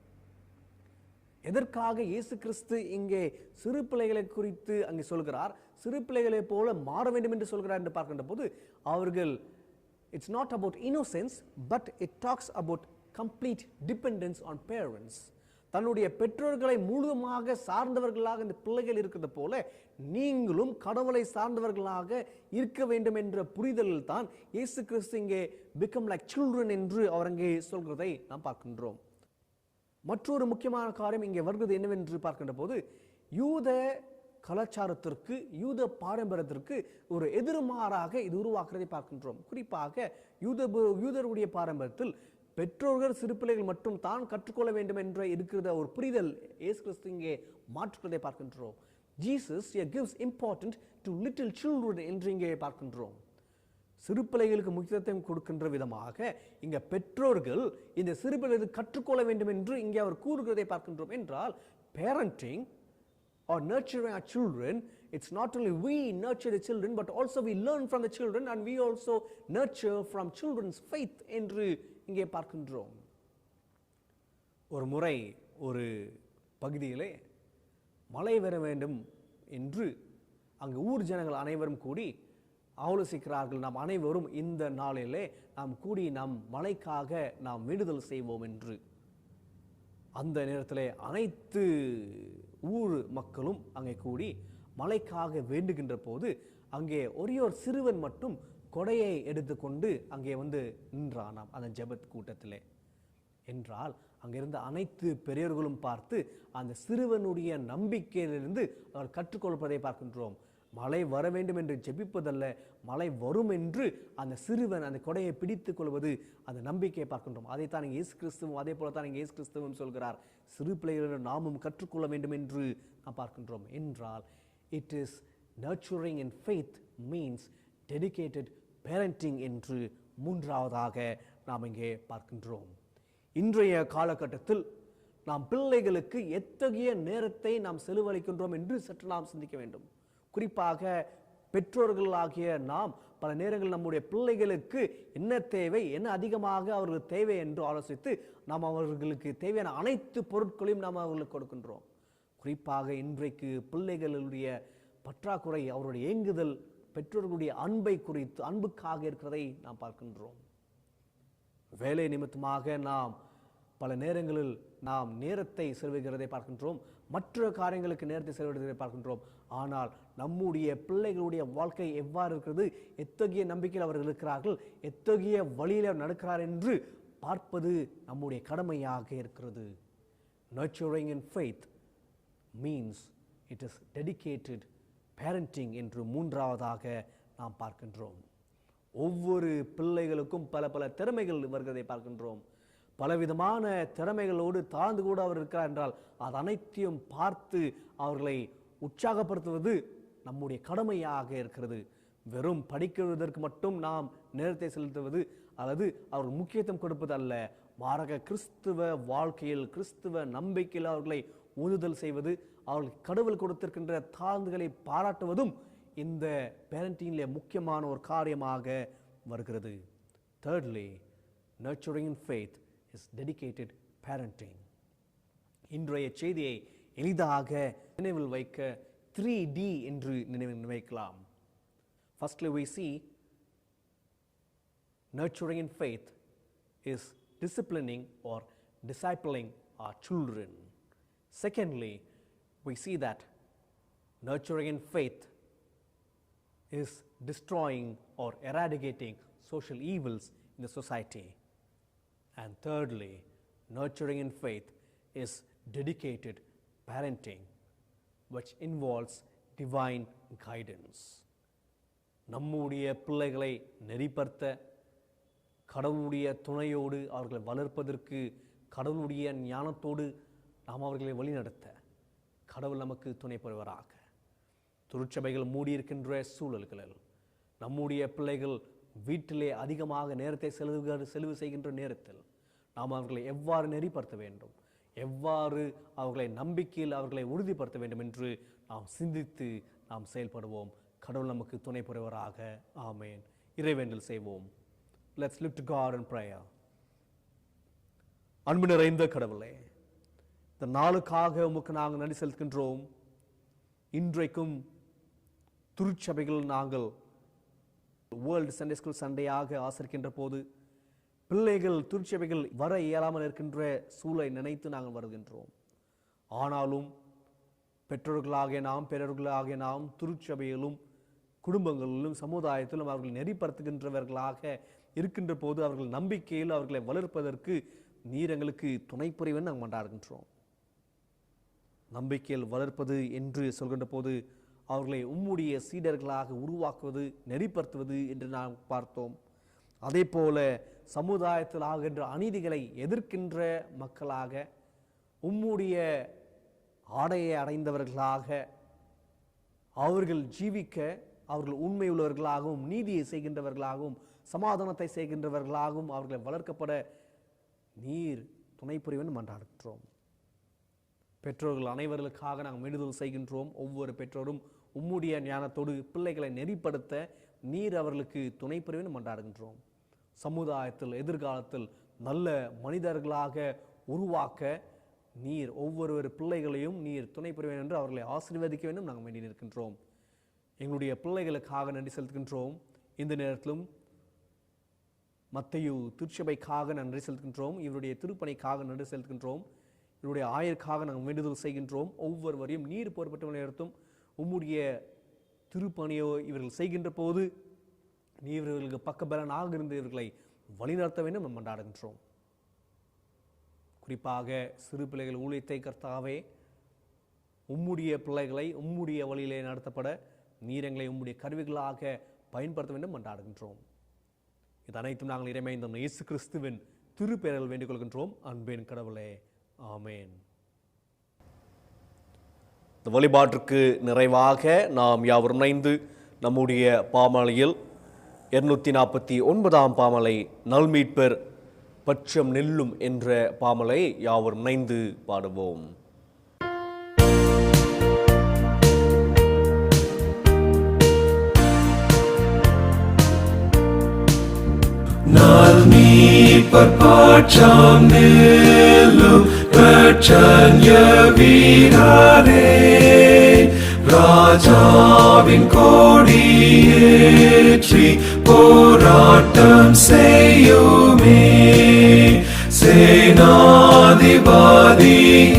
எதற்காக இயேசு கிறிஸ்து இங்கே சிறு பிள்ளைகளை குறித்து அங்கே சொல்கிறார், சிறு பிள்ளைகளை போல மாற வேண்டும் என்று சொல்கிறார் என்று பார்க்கின்ற போது அவர்கள் it's not about innocence, but it talks about complete dependence on parents. தன்னுடைய பெற்றோர்களை முழுவதுமாக சார்ந்தவர்களாக இந்த பிள்ளைகள் இருக்கிறது போல நீங்களும் கடவுளை சார்ந்தவர்களாக இருக்க வேண்டும் என்ற புரிதலில் தான் இயேசு கிறிஸ்து இங்கே become like children என்று அவர் இங்கே சொல்கிறதை நாம் பார்க்கின்றோம். மற்றொரு முக்கியமான காரியம் இங்கே வருகிறது என்னவென்று பார்க்கின்ற போது, யூத கலாச்சாரத்திற்கு, யூத பாரம்பரியத்திற்கு ஒரு எதிர்மாறாக இது உருவாக்குறதை பார்க்கின்றோம். குறிப்பாக யூதருடைய பாரம்பரியத்தில் பெற்றோர்கள் சிறு பிள்ளைகள் மட்டும் தான் கற்றுக்கொள்ள வேண்டும் என்ற இருக்கிற ஒரு புரிதல் இயேசு கிறிஸ்து இங்கே மாற்றுவதை பார்க்கின்றோம். Jesus gives importance to little children என்று இங்கே பார்க்கின்றோம். சிறு பிள்ளைகளுக்கு முக்கியத்துவம் கொடுக்கின்ற விதமாக இங்க பெற்றோர்கள் இந்த சிறு பிள்ளைகளுக்கு கற்றுக்கொள்ள வேண்டும் என்று இங்கே அவர் கூறுகிறதை பார்க்கின்றோம். என்றால் parenting or nurturing our children, it's not only we nurture the children but also we learn from the children and we also nurture from children's faith என்று இங்கே பார்க்கின்றோம். ஒரு முறை ஒரு பகுதியிலே மழை வர வேண்டும் என்று அங்கு ஊர் ஜனங்கள் அனைவரும் கூடி ஆலோசிக்கிறார்கள். நாம் அனைவரும் இந்த நாளிலே நாம் கூடி நாம் மழைக்காக நாம் வேண்டுதல் செய்வோம் என்று. அந்த நேரத்தில் அனைத்து ஊர் மக்களும் அங்கே கூடி மழைக்காக வேண்டுகின்ற போது அங்கே ஒரே ஒரு சிறுவன் மட்டும் கொடையை எடுத்துக்கொண்டு அங்கே வந்து நின்றானாம் அந்த ஜெபத் கூட்டத்திலே. என்றால் அங்கிருந்த அனைத்து பெரியவர்களும் பார்த்து அந்த சிறுவனுடைய நம்பிக்கையிலிருந்து அவர் கற்றுக்கொள்வதை பார்க்கின்றோம். மழை வர வேண்டும் என்று ஜெபிப்பதல்ல, மழை வரும் என்று அந்த சிறுவன் அந்த கொடையை பிடித்துக் கொள்வது அந்த நம்பிக்கையை பார்க்கின்றோம். அதைத்தான் இயேசு கிறிஸ்துவும் அதே போல தான் இயேசு கிறிஸ்துவும் சொல்கிறார், சிறு பிள்ளைகளிடம் நாமும் கற்றுக்கொள்ள வேண்டும் என்று நாம் பார்க்கின்றோம். என்றால் it is nurturing in faith means dedicated parenting என்று மூன்றாவதாக நாம் இங்கே பார்க்கின்றோம். இன்றைய காலகட்டத்தில் நாம் பிள்ளைகளுக்கு எத்தகைய நேரத்தை நாம் செலவழிக்கின்றோம் என்று சற்று நாம் சிந்திக்க வேண்டும். குறிப்பாக பெற்றோர்களாகிய நாம் பல நேரங்கள் நம்முடைய பிள்ளைகளுக்கு என்ன தேவை, என்ன அதிகமாக அவர்களுக்கு தேவை என்று ஆலோசித்து நாம் அவர்களுக்கு தேவையான அனைத்து பொருட்களையும் நாம் அவர்களுக்கு கொடுக்கின்றோம். குறிப்பாக இன்றைக்கு பிள்ளைகளுடைய பற்றாக்குறை, அவருடைய ஏங்குதல் பெற்றோர்களுடைய அன்பை குறித்து அன்புக்காக இருக்கிறதை நாம் பார்க்கின்றோம். வேலை நிமித்தமாக நாம் பல நேரங்களில் நாம் நேரத்தை செலவிடுகிறதை பார்க்கின்றோம், மற்ற காரியங்களுக்கு நேரத்தை செலவிடுவதை பார்க்கின்றோம். ஆனால் நம்முடைய பிள்ளைகளுடைய வாழ்க்கை எவ்வாறு இருக்கிறது, எத்தகைய நம்பிக்கையில் அவர்கள் இருக்கிறார்கள், எத்தகைய வழியில் நடக்கிறார் என்று பார்ப்பது நம்முடைய கடமையாக இருக்கிறது. Nurturing in faith means it is dedicated parenting என்று மூன்றாவதாக நாம் பார்க்கின்றோம். ஒவ்வொரு பிள்ளைகளுக்கும் பல பல திறமைகள் வருகிறதை பார்க்கின்றோம். பலவிதமான திறமைகளோடு தாழ்ந்து கூட அவர் இருக்கிறார் என்றால் அது அனைத்தையும் பார்த்து அவர்களை உற்சாகப்படுத்துவது நம்முடைய கடமையாக இருக்கிறது. வெறும் படிக்கிறதற்கு மட்டும் நாம் நேரத்தை செலுத்துவது அல்லது அவர்கள் முக்கியத்துவம் கொடுப்பது அல்ல, மாறாக கிறிஸ்துவ வாழ்க்கையில் கிறிஸ்துவ நம்பிக்கையில் அவர்களை ஊந்துதல் செய்வது, அவர்கள் கடவுள் கொடுத்திருக்கின்ற தாழ்ந்துகளை பாராட்டுவதும் இந்த பேரண்டிங்ல முக்கியமான ஒரு காரியமாக வருகிறது. Thirdly, nurturing in faith is dedicated parenting. இன்றைய செய்தியை எளிதாக நினைவில் வைக்க 3D என்று நினைவில் வைக்கலாம். Firstly, we see nurturing in faith is disciplining or discipling our children. Secondly, we see that nurturing in faith is destroying or eradicating social evils in the society. And thirdly, nurturing in faith is dedicated parenting, which involves divine guidance. நம்முடைய பிள்ளைகளை நெறிப்படுத்த, கடவுளுடைய துணையோடு அவர்களை வளர்ப்பதற்கு, கடவுளுடைய ஞானத்தோடு நாம் அவர்களை வழிநடத்த கடவுள் நமக்கு துணை புரிவராக. திருச்சபைகள் மூடியிருக்கின்ற சூழல்களில் நம்முடைய பிள்ளைகள் வீட்டிலே அதிகமாக நேரத்தை செலவு செய்கின்ற நேரத்தில் நாம் அவர்களை எவ்வாறு நெறிப்படுத்த வேண்டும், எவ்வாறு அவர்களை நம்பிக்கையில் அவர்களை உறுதிப்படுத்த வேண்டும் என்று நாம் சிந்தித்து நாம் செயல்படுவோம். கடவுள் நமக்கு துணை புரிவராக. ஆமேன். இறைவேண்டல் செய்வோம். Let's look to God in prayer. அன்பு நிறைந்த கடவுளே, இந்த நாளுக்காக உமக்கு நாங்கள் நன்றி செலுத்துகின்றோம். இன்றைக்கும் திருச்சபைகள் நாங்கள் வேர்ல்டு சண்டே ஸ்கூல் சண்டையாக ஆசரிக்கின்ற போது பிள்ளைகள் திருச்சபைகள் வர இயலாமல் இருக்கின்ற சூழலை நினைத்து நாங்கள் வருகின்றோம். ஆனாலும் பெற்றோர்களாகிய நாம், பெற்றோர்களாகிய நாம் திருச்சபையிலும் குடும்பங்களிலும் சமுதாயத்திலும் அவர்கள் நெறிப்படுத்துகின்றவர்களாக இருக்கின்ற போது அவர்கள் நம்பிக்கையில் அவர்களை வளர்ப்பதற்கு நீர் எங்களுக்கு துணை புரிவன்னு நாங்கள் மன்றாடுகின்றோம். நம்பிக்கையில் வளர்ப்பது என்று சொல்கின்ற போது அவர்களை உம்முடைய சீடர்களாக உருவாக்குவது, நெறிப்படுத்துவது என்று நாம் பார்த்தோம். அதே போல சமுதாயத்தில் ஆகின்ற அநீதிகளை எதிர்க்கின்ற மக்களாக, உம்முடைய ஆடையை அடைந்தவர்களாக அவர்கள் ஜீவிக்க, அவர்கள் உண்மை உள்ளவர்களாகவும் நீதியை செய்கின்றவர்களாகவும் சமாதானத்தை செய்கின்றவர்களாகவும் அவர்களை வளர்க்கப்பட நீர் துணை புரிவன் மன்றாடுகின்றோம். பெற்றோர்கள் அனைவர்களுக்காக நாங்கள் வேண்டுதல் செய்கின்றோம். ஒவ்வொரு பெற்றோரும் உம்முடைய ஞானத்தோடு பிள்ளைகளை நெறிப்படுத்த நீர் அவர்களுக்கு துணை புரிவன் மன்றாடுகின்றோம். சமுதாயத்தில் எதிர்காலத்தில் நல்ல மனிதர்களாக உருவாக்க நீர் ஒவ்வொரு பிள்ளைகளையும் நீர் துணை புரிவேன் என்று அவர்களை ஆசீர்வதிக்க வேண்டும் நாங்கள் வேண்டி நிற்கின்றோம். எங்களுடைய பிள்ளைகளுக்காக நன்றி செலுத்துகின்றோம். இந்த நேரத்திலும் மத்தேயு திருச்சபைக்காக நன்றி செலுத்துகின்றோம். இவருடைய திருப்பணிக்காக நன்றி செலுத்துகின்றோம். இவருடைய ஆயருக்காக நாங்கள் வேண்டுதல் செய்கின்றோம். ஒவ்வொருவரையும் நீர் பொறுப்பட்ட நேரத்தும் உம்முடைய திருப்பணியோ இவர்கள் செய்கின்ற போது நீர் இவர்களுக்கு பக்கபலனாக இருந்து இவர்களை வழிநடத்த வேண்டும் நாம் மன்றாடுகின்றோம். குறிப்பாக சிறு பிள்ளைகள் ஊழியத்தை கர்த்தாவே, உம்முடைய பிள்ளைகளை உம்முடைய வழியிலே நடத்தப்பட நீர் எங்களை உம்முடைய கருவிகளாக பயன்படுத்த வேண்டும் மன்றாடுகின்றோம். இது அனைத்தும் நாங்கள் இறைமைந்த இயேசு கிறிஸ்துவின் திருப்பெயரில் வேண்டிக் கொள்கின்றோம். அன்பின் கடவுளே, ஆமேன். இந்த வழிபாட்டிற்கு நிறைவாக நாம் யாவரும் இணைந்து நம்முடைய பாமாலையில் 249 பாமலை நல்மீட்பர் பட்சம் நெல்லும் என்ற பாமலை யாவரும் இணைந்து பாடுவோம். நல்மீட்பர் பட்சம் நெல்லும் பிரச்சன்ய வீரரே, ராஜாவின் கொடியேற்றி போராட்டம் செய்யுமே. சேனாதிபதி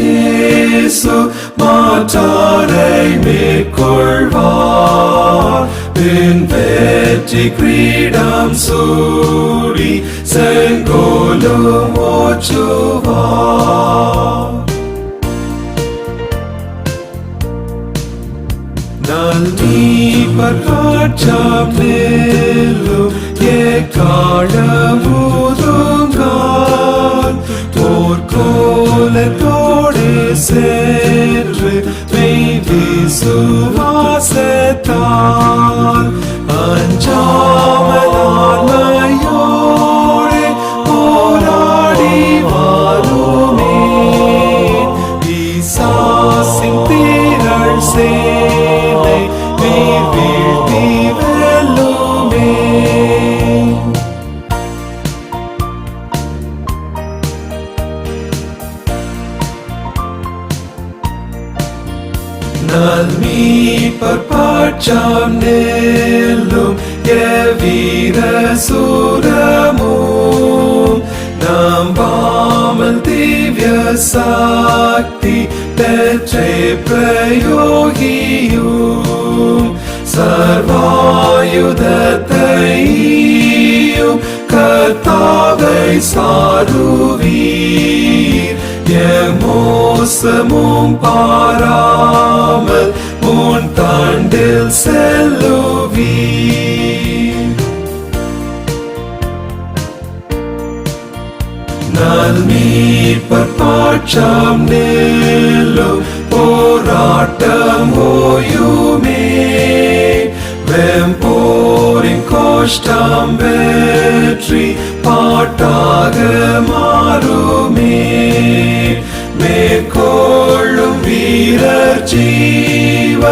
இயேசு மாற்றாரை மேற்கொள்வார். பின் வெற்றி கிரீடம் சூடி செங்கோலும் ஓச்சுவார். நல்மீட்பர் பட்சம் நெல்லும் எக்காளமுதுங்கால் போர்க்கோலத்தோடு சென்று மெய் விசுவாசத்தால் அஞ்சாமலாமையோடு போராடி வாருமே. ஈசாசின் திரள் சேனை நீர் வீழ்த்தி வெல்லுமே. நல்மீட்பர் பட்சம் நெல்லும் எவ்வீர சூரமும் நம்பாமல் திவ்ய சக்தி பெற்றே பிரயோகியும் சர்வாயுதத்தையும் கர்த்தாவை சாருவீர். எமோசமும் பாராமல் முன் தாண்டில் செல்லுவீர். நல்மீட்பர் பட்சம் நெல்லும் போராட்டம் ஓயுமே. வெம்போரின் கோஷ்டம் வெற்றி பாட்டாக மாறுமே. மேற்கொள்ளும் வீரர் ஜீவ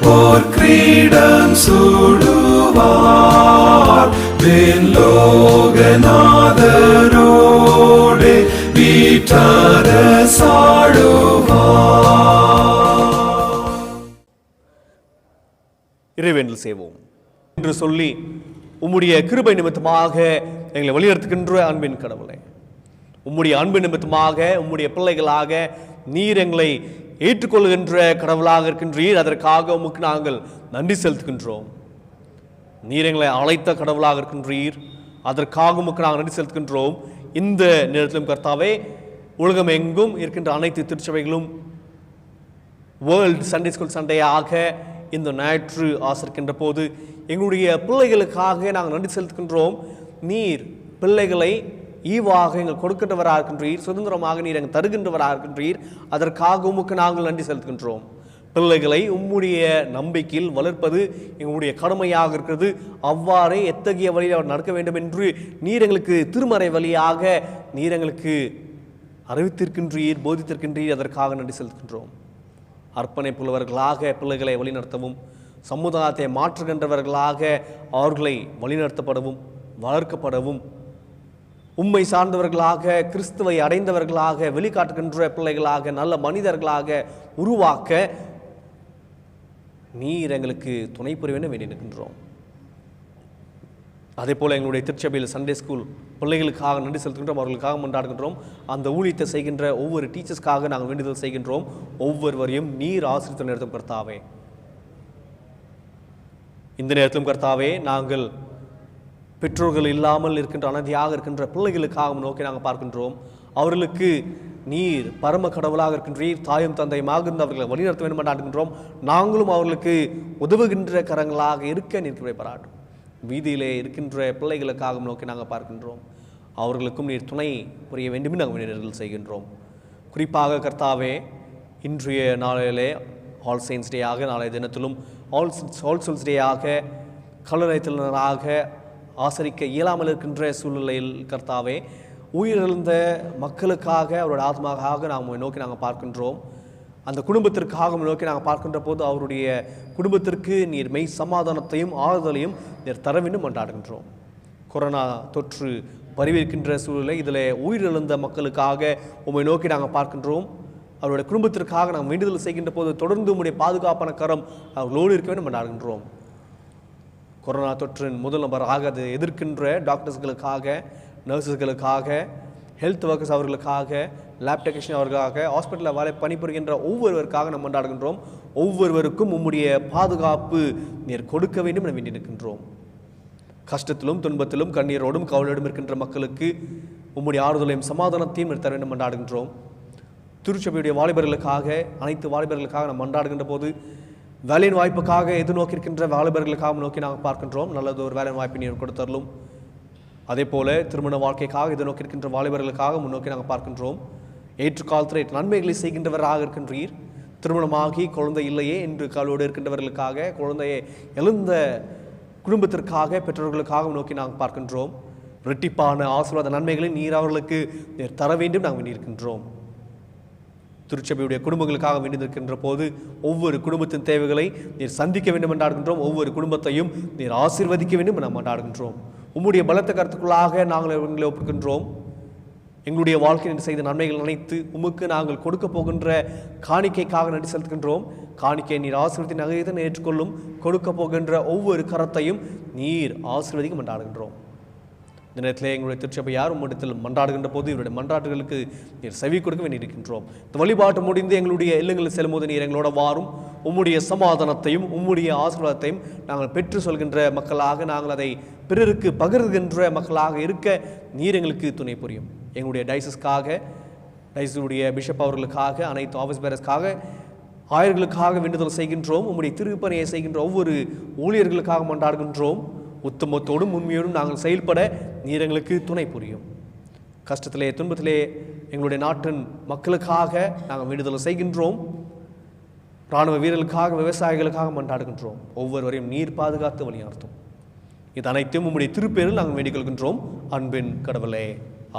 போர் கிரீடம் சூடுவார். விண்லோகநாதரோடு வீட்டார சாடுவார். இறைவேண்டல் செய்வோம் என்று சொல்லி உம்முடைய கிருபை நிமித்தமாக எங்களை வழிநடத்துகின்ற அன்பின் கடவுளே, உம்முடைய அன்பு நிமித்தமாக உம்முடைய பிள்ளைகளாக நீர் எங்களை ஏற்றுக்கொள்கின்ற கடவுளாக இருக்கின்றீர். அதற்காக உமக்கு நாங்கள் நன்றி செலுத்துகின்றோம். நீர் எங்களை அழைத்த கடவுளாக இருக்கின்றீர். அதற்காக உமக்கு நாங்கள் நன்றி செலுத்துகின்றோம். இந்த நேரத்திலும் கர்த்தாவே, உலகம் எங்கும் இருக்கின்ற அனைத்து திருச்சபைகளும் வேர்ல்டு சண்டே ஸ்கூல் சண்டையாக இந்த ஞாயிற்று ஆசிரிக்கின்ற போது எங்களுடைய பிள்ளைகளுக்காக நாங்கள் நன்றி செலுத்துகின்றோம். நீர் பிள்ளைகளை ஈவாக எங்கள் கொடுக்கின்றவராக இருக்கின்றீர், சுதந்திரமாக நீர் எங்கள் தருகின்றவராக இருக்கின்றீர். அதற்காக உமக்கு நாங்கள் நன்றி செலுத்துகின்றோம். பிள்ளைகளை உம்முடைய நம்பிக்கையில் வளர்ப்பது எங்களுடைய கடமையாக இருக்கிறது. அவ்வாறே எத்தகைய வழியில் அவர் நடக்க வேண்டும் என்று நீர் எங்களுக்கு திருமறை வழியாக நீர் எங்களுக்கு அறிவித்திருக்கின்றீர், போதித்திருக்கின்றீர். அதற்காக நன்றி செலுத்துகின்றோம். அர்ப்பணிப்புள்ளவர்களாக பிள்ளைகளை வழிநடத்தவும், சமுதாயத்தை மாற்றுகின்றவர்களாக அவர்களை வழிநடத்தப்படவும் வளர்க்கப்படவும், உம்மை சார்ந்தவர்களாக கிறிஸ்துவை அடைந்தவர்களாக வெளிக்காட்டுகின்ற பிள்ளைகளாக நல்ல மனிதர்களாக உருவாக்க நீர் எங்களுக்கு துணை புரிய வேண்டும் வேண்டி நிற்கின்றோம். அதே போல் எங்களுடைய திருச்சபையில் சண்டே ஸ்கூல் பிள்ளைகளுக்காக நன்றி செலுத்துகின்றோம், அவர்களுக்காக கொண்டாடுகின்றோம். அந்த ஊழியத்தை செய்கின்ற ஒவ்வொரு டீச்சர்ஸ்க்காக நாங்கள் வேண்டுதல் செய்கின்றோம். ஒவ்வொருவரையும் நீர் ஆசீர்வதித்து நடத்தும் கர்த்தாவே. இந்த நேரத்திலும் கர்த்தாவே, நாங்கள் பெற்றோர்கள் இல்லாமல் இருக்கின்ற அனதியாக இருக்கின்ற பிள்ளைகளுக்காக நோக்கி நாங்கள் பார்க்கின்றோம். அவர்களுக்கு நீர் பரம கடவுளாக இருக்கின்றீர், தாயும் தந்தையுமாக இருந்து அவர்களை வழிநடத்த வேண்டும் என்று ஆடுகின்றோம். நாங்களும் அவர்களுக்கு உதவுகின்ற கரங்களாக இருக்க நிற்கிற பாராட்டும். வீதியிலே இருக்கின்ற பிள்ளைகளுக்காக நோக்கி நாங்கள் பார்க்கின்றோம். அவர்களுக்கும் நீர் துணை புரிய வேண்டும் என்று நாங்கள் வேண்டுதல் செய்கின்றோம். குறிப்பாக கர்த்தாவே, இன்றைய நாளிலே ஆல் செயின்ஸ் டேயாக, நாளைய தினத்திலும் ஆல் சோல்ஸ் டேயாக கல்லறைத்தினராக ஆசரிக்க இயலாமல் இருக்கின்ற சூழ்நிலையில் கர்த்தாவே, உயிரிழந்த மக்களுக்காக அவருடைய ஆத்மாவாக நாம் நோக்கி நாங்கள் பார்க்கின்றோம். அந்த குடும்பத்திற்காக நோக்கி நாங்கள் பார்க்கின்ற போது அவருடைய குடும்பத்திற்கு நீர் மெய் சமாதானத்தையும் ஆறுதலையும் நீர் தர வேண்டும் கொண்டாடுகின்றோம். கொரோனா தொற்று பரவியிருக்கின்ற சூழ்நிலை, இதில் உயிரிழந்த மக்களுக்காக உம்மை நோக்கி நாங்கள் பார்க்கின்றோம். அவருடைய குடும்பத்திற்காக நாம் வேண்டுதல் செய்கின்ற போது தொடர்ந்து உம்முடைய பாதுகாப்பான கரம் அவர்களோடு இருக்க வேண்டும் கொண்டாடுகின்றோம். கொரோனா தொற்றின் முதல் நபராக அது எதிர்க்கின்ற டாக்டர்ஸ்களுக்காக, நர்சஸ்களுக்காக, ஹெல்த் ஒர்க்கர்ஸ் அவர்களுக்காக, லேப் டெக்னீஷியன் அவர்களுக்காக, ஹாஸ்பிட்டலில் வேலை பணிபுரிகின்ற ஒவ்வொருவருக்காக நாம் கொண்டாடுகின்றோம். ஒவ்வொருவருக்கும் உம்முடைய பாதுகாப்பு நீர் கொடுக்க வேண்டும் என வேண்டியிருக்கின்றோம். கஷ்டத்திலும் துன்பத்திலும் கண்ணீரோடும் கவலையோடும் இருக்கின்ற மக்களுக்கு உம்முடைய ஆறுதலையும் சமாதானத்தையும் தர வேண்டும் கொண்டாடுகின்றோம். திருச்சபையுடைய வாலிபர்களுக்காக, அனைத்து வாலிபர்களுக்காக நாம் கொண்டாடுகின்ற போது வேலையின் வாய்ப்புக்காக எதிர்நோக்கியிருக்கின்ற வாலிபர்களுக்காக நோக்கி நாங்கள் பார்க்கின்றோம். நல்லது ஒரு வேலையின் வாய்ப்பை நீர் கொடுத்தரலும். அதே போல திருமண வாழ்க்கைக்காக எதிர்நோக்கியிருக்கின்ற வாலிபர்களுக்காக முன்னோக்கி நாங்கள் பார்க்கின்றோம். ஏற்றுக்காலத்தில் நன்மைகளை செய்கின்றவராக இருக்கின்றீர். திருமணமாகி குழந்தை இல்லையே என்று காலோடு இருக்கின்றவர்களுக்காக, குழந்தையை எழுந்த குடும்பத்திற்காக, பெற்றோர்களுக்காக நோக்கி நாங்கள் பார்க்கின்றோம். இரட்டிப்பான ஆசீர்வாத நன்மைகளை நீர் அவர்களுக்கு தர வேண்டும் நாங்கள் வேண்டியிருக்கின்றோம். திருச்சபையுடைய குடும்பங்களுக்காக வேண்டியிருக்கின்ற போது ஒவ்வொரு குடும்பத்தின் தேவைகளை நீர் சந்திக்க வேண்டும் என்றாடுகின்றோம். ஒவ்வொரு குடும்பத்தையும் நீர் ஆசீர்வதிக்க வேண்டும் என கொண்டாடுகின்றோம். உம்முடைய பலத்த கருத்துக்குள்ளாக நாங்கள் எங்களை ஒப்புக்கின்றோம். எங்களுடைய வாழ்க்கையில் செய்த நன்மைகள் அனைத்து உமக்கு நாங்கள் கொடுக்க போகின்ற காணிக்கைக்காக நன்றி செலுத்துகின்றோம். காணிக்கை நீர் ஆசீர்வதித்து நகையதை ஏற்றுக்கொள்ளும். கொடுக்க போகின்ற ஒவ்வொரு கரத்தையும் நீர் ஆசீர்வதிக்க கொண்டாடுகின்றோம். இந்த நேரத்தில் எங்களுடைய திருச்சபையார் உம்மிடத்தில் மன்றாடுகின்ற போது இவருடைய மன்றாட்டுகளுக்கு நீர் செவி கொடுக்க வேண்டியிருக்கின்றோம். இந்த வழிபாட்டு முடிந்து எங்களுடைய இல்லங்களில் செல்லும்போது நீர் எங்களோட வாரும். உம்முடைய சமாதானத்தையும் உம்முடைய ஆசீர்வாதத்தையும் நாங்கள் பெற்று சொல்கின்ற மக்களாக, நாங்கள் அதை பிறருக்கு பகிர்கின்ற மக்களாக இருக்க நீர் எங்களுக்கு துணை புரியும். எங்களுடைய டைசஸ்க்காக, டைசஸுடைய பிஷப் அவர்களுக்காக, அனைத்து ஆஃபீஸ் பேரர்ஸ்க்காக, ஆயர்களுக்காக வேண்டுதல் செய்கின்றோம். உம்முடைய திருப்பணியை செய்கின்ற ஒவ்வொரு ஊழியர்களுக்காக மன்றாடுகின்றோம். உத்தமத்தோடும் உண்மையோடும் நாங்கள் செயல்பட நீர் எங்களுக்கு துணை புரியும். கஷ்டத்திலே துன்பத்திலே எங்களுடைய நாட்டின் மக்களுக்காக நாங்கள் வேண்டுதல் செய்கின்றோம். இராணுவ வீரர்களுக்காக, விவசாயிகளுக்காக மன்றாடுகின்றோம். ஒவ்வொருவரையும் நீர் பாதுகாத்து வழிநடத்தும். இது அனைத்தும் உம்முடைய திருப்பேரில் நாங்கள் வேண்டிக் கொள்கின்றோம். அன்பின் கடவுளே,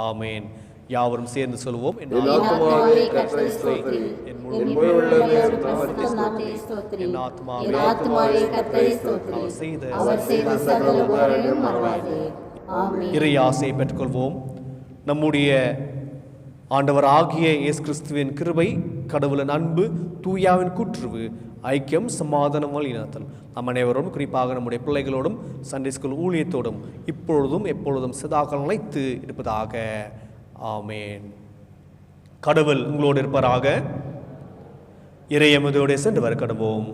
ஆமேன். யாவரும் சேர்ந்து சொல்லுவோம். என் ஆத்துமாவே கர்த்தரை ஸ்தோத்திரி. என் முழு இறையாசை பெற்றுக்கொள்வோம். நம்முடைய ஆண்டவர் ஆகிய இயேசு கிறிஸ்துவின் கிருபை, கடவுளின் அன்பு, தூயாவின் கூற்றுவு, ஐக்கியம், சமாதானம், வழிநடத்தல் நம் அனைவரும், குறிப்பாக நம்முடைய பிள்ளைகளோடும் சண்டே ஸ்கூல் ஊழியத்தோடும் இப்பொழுதும் எப்பொழுதும் சதாகாலம் நிலைத்து இருப்பதாக. ஆமேன். கடவுள் உங்களோடு இருப்பாராக. இறையமதோடு சென்று வர கடவோம்.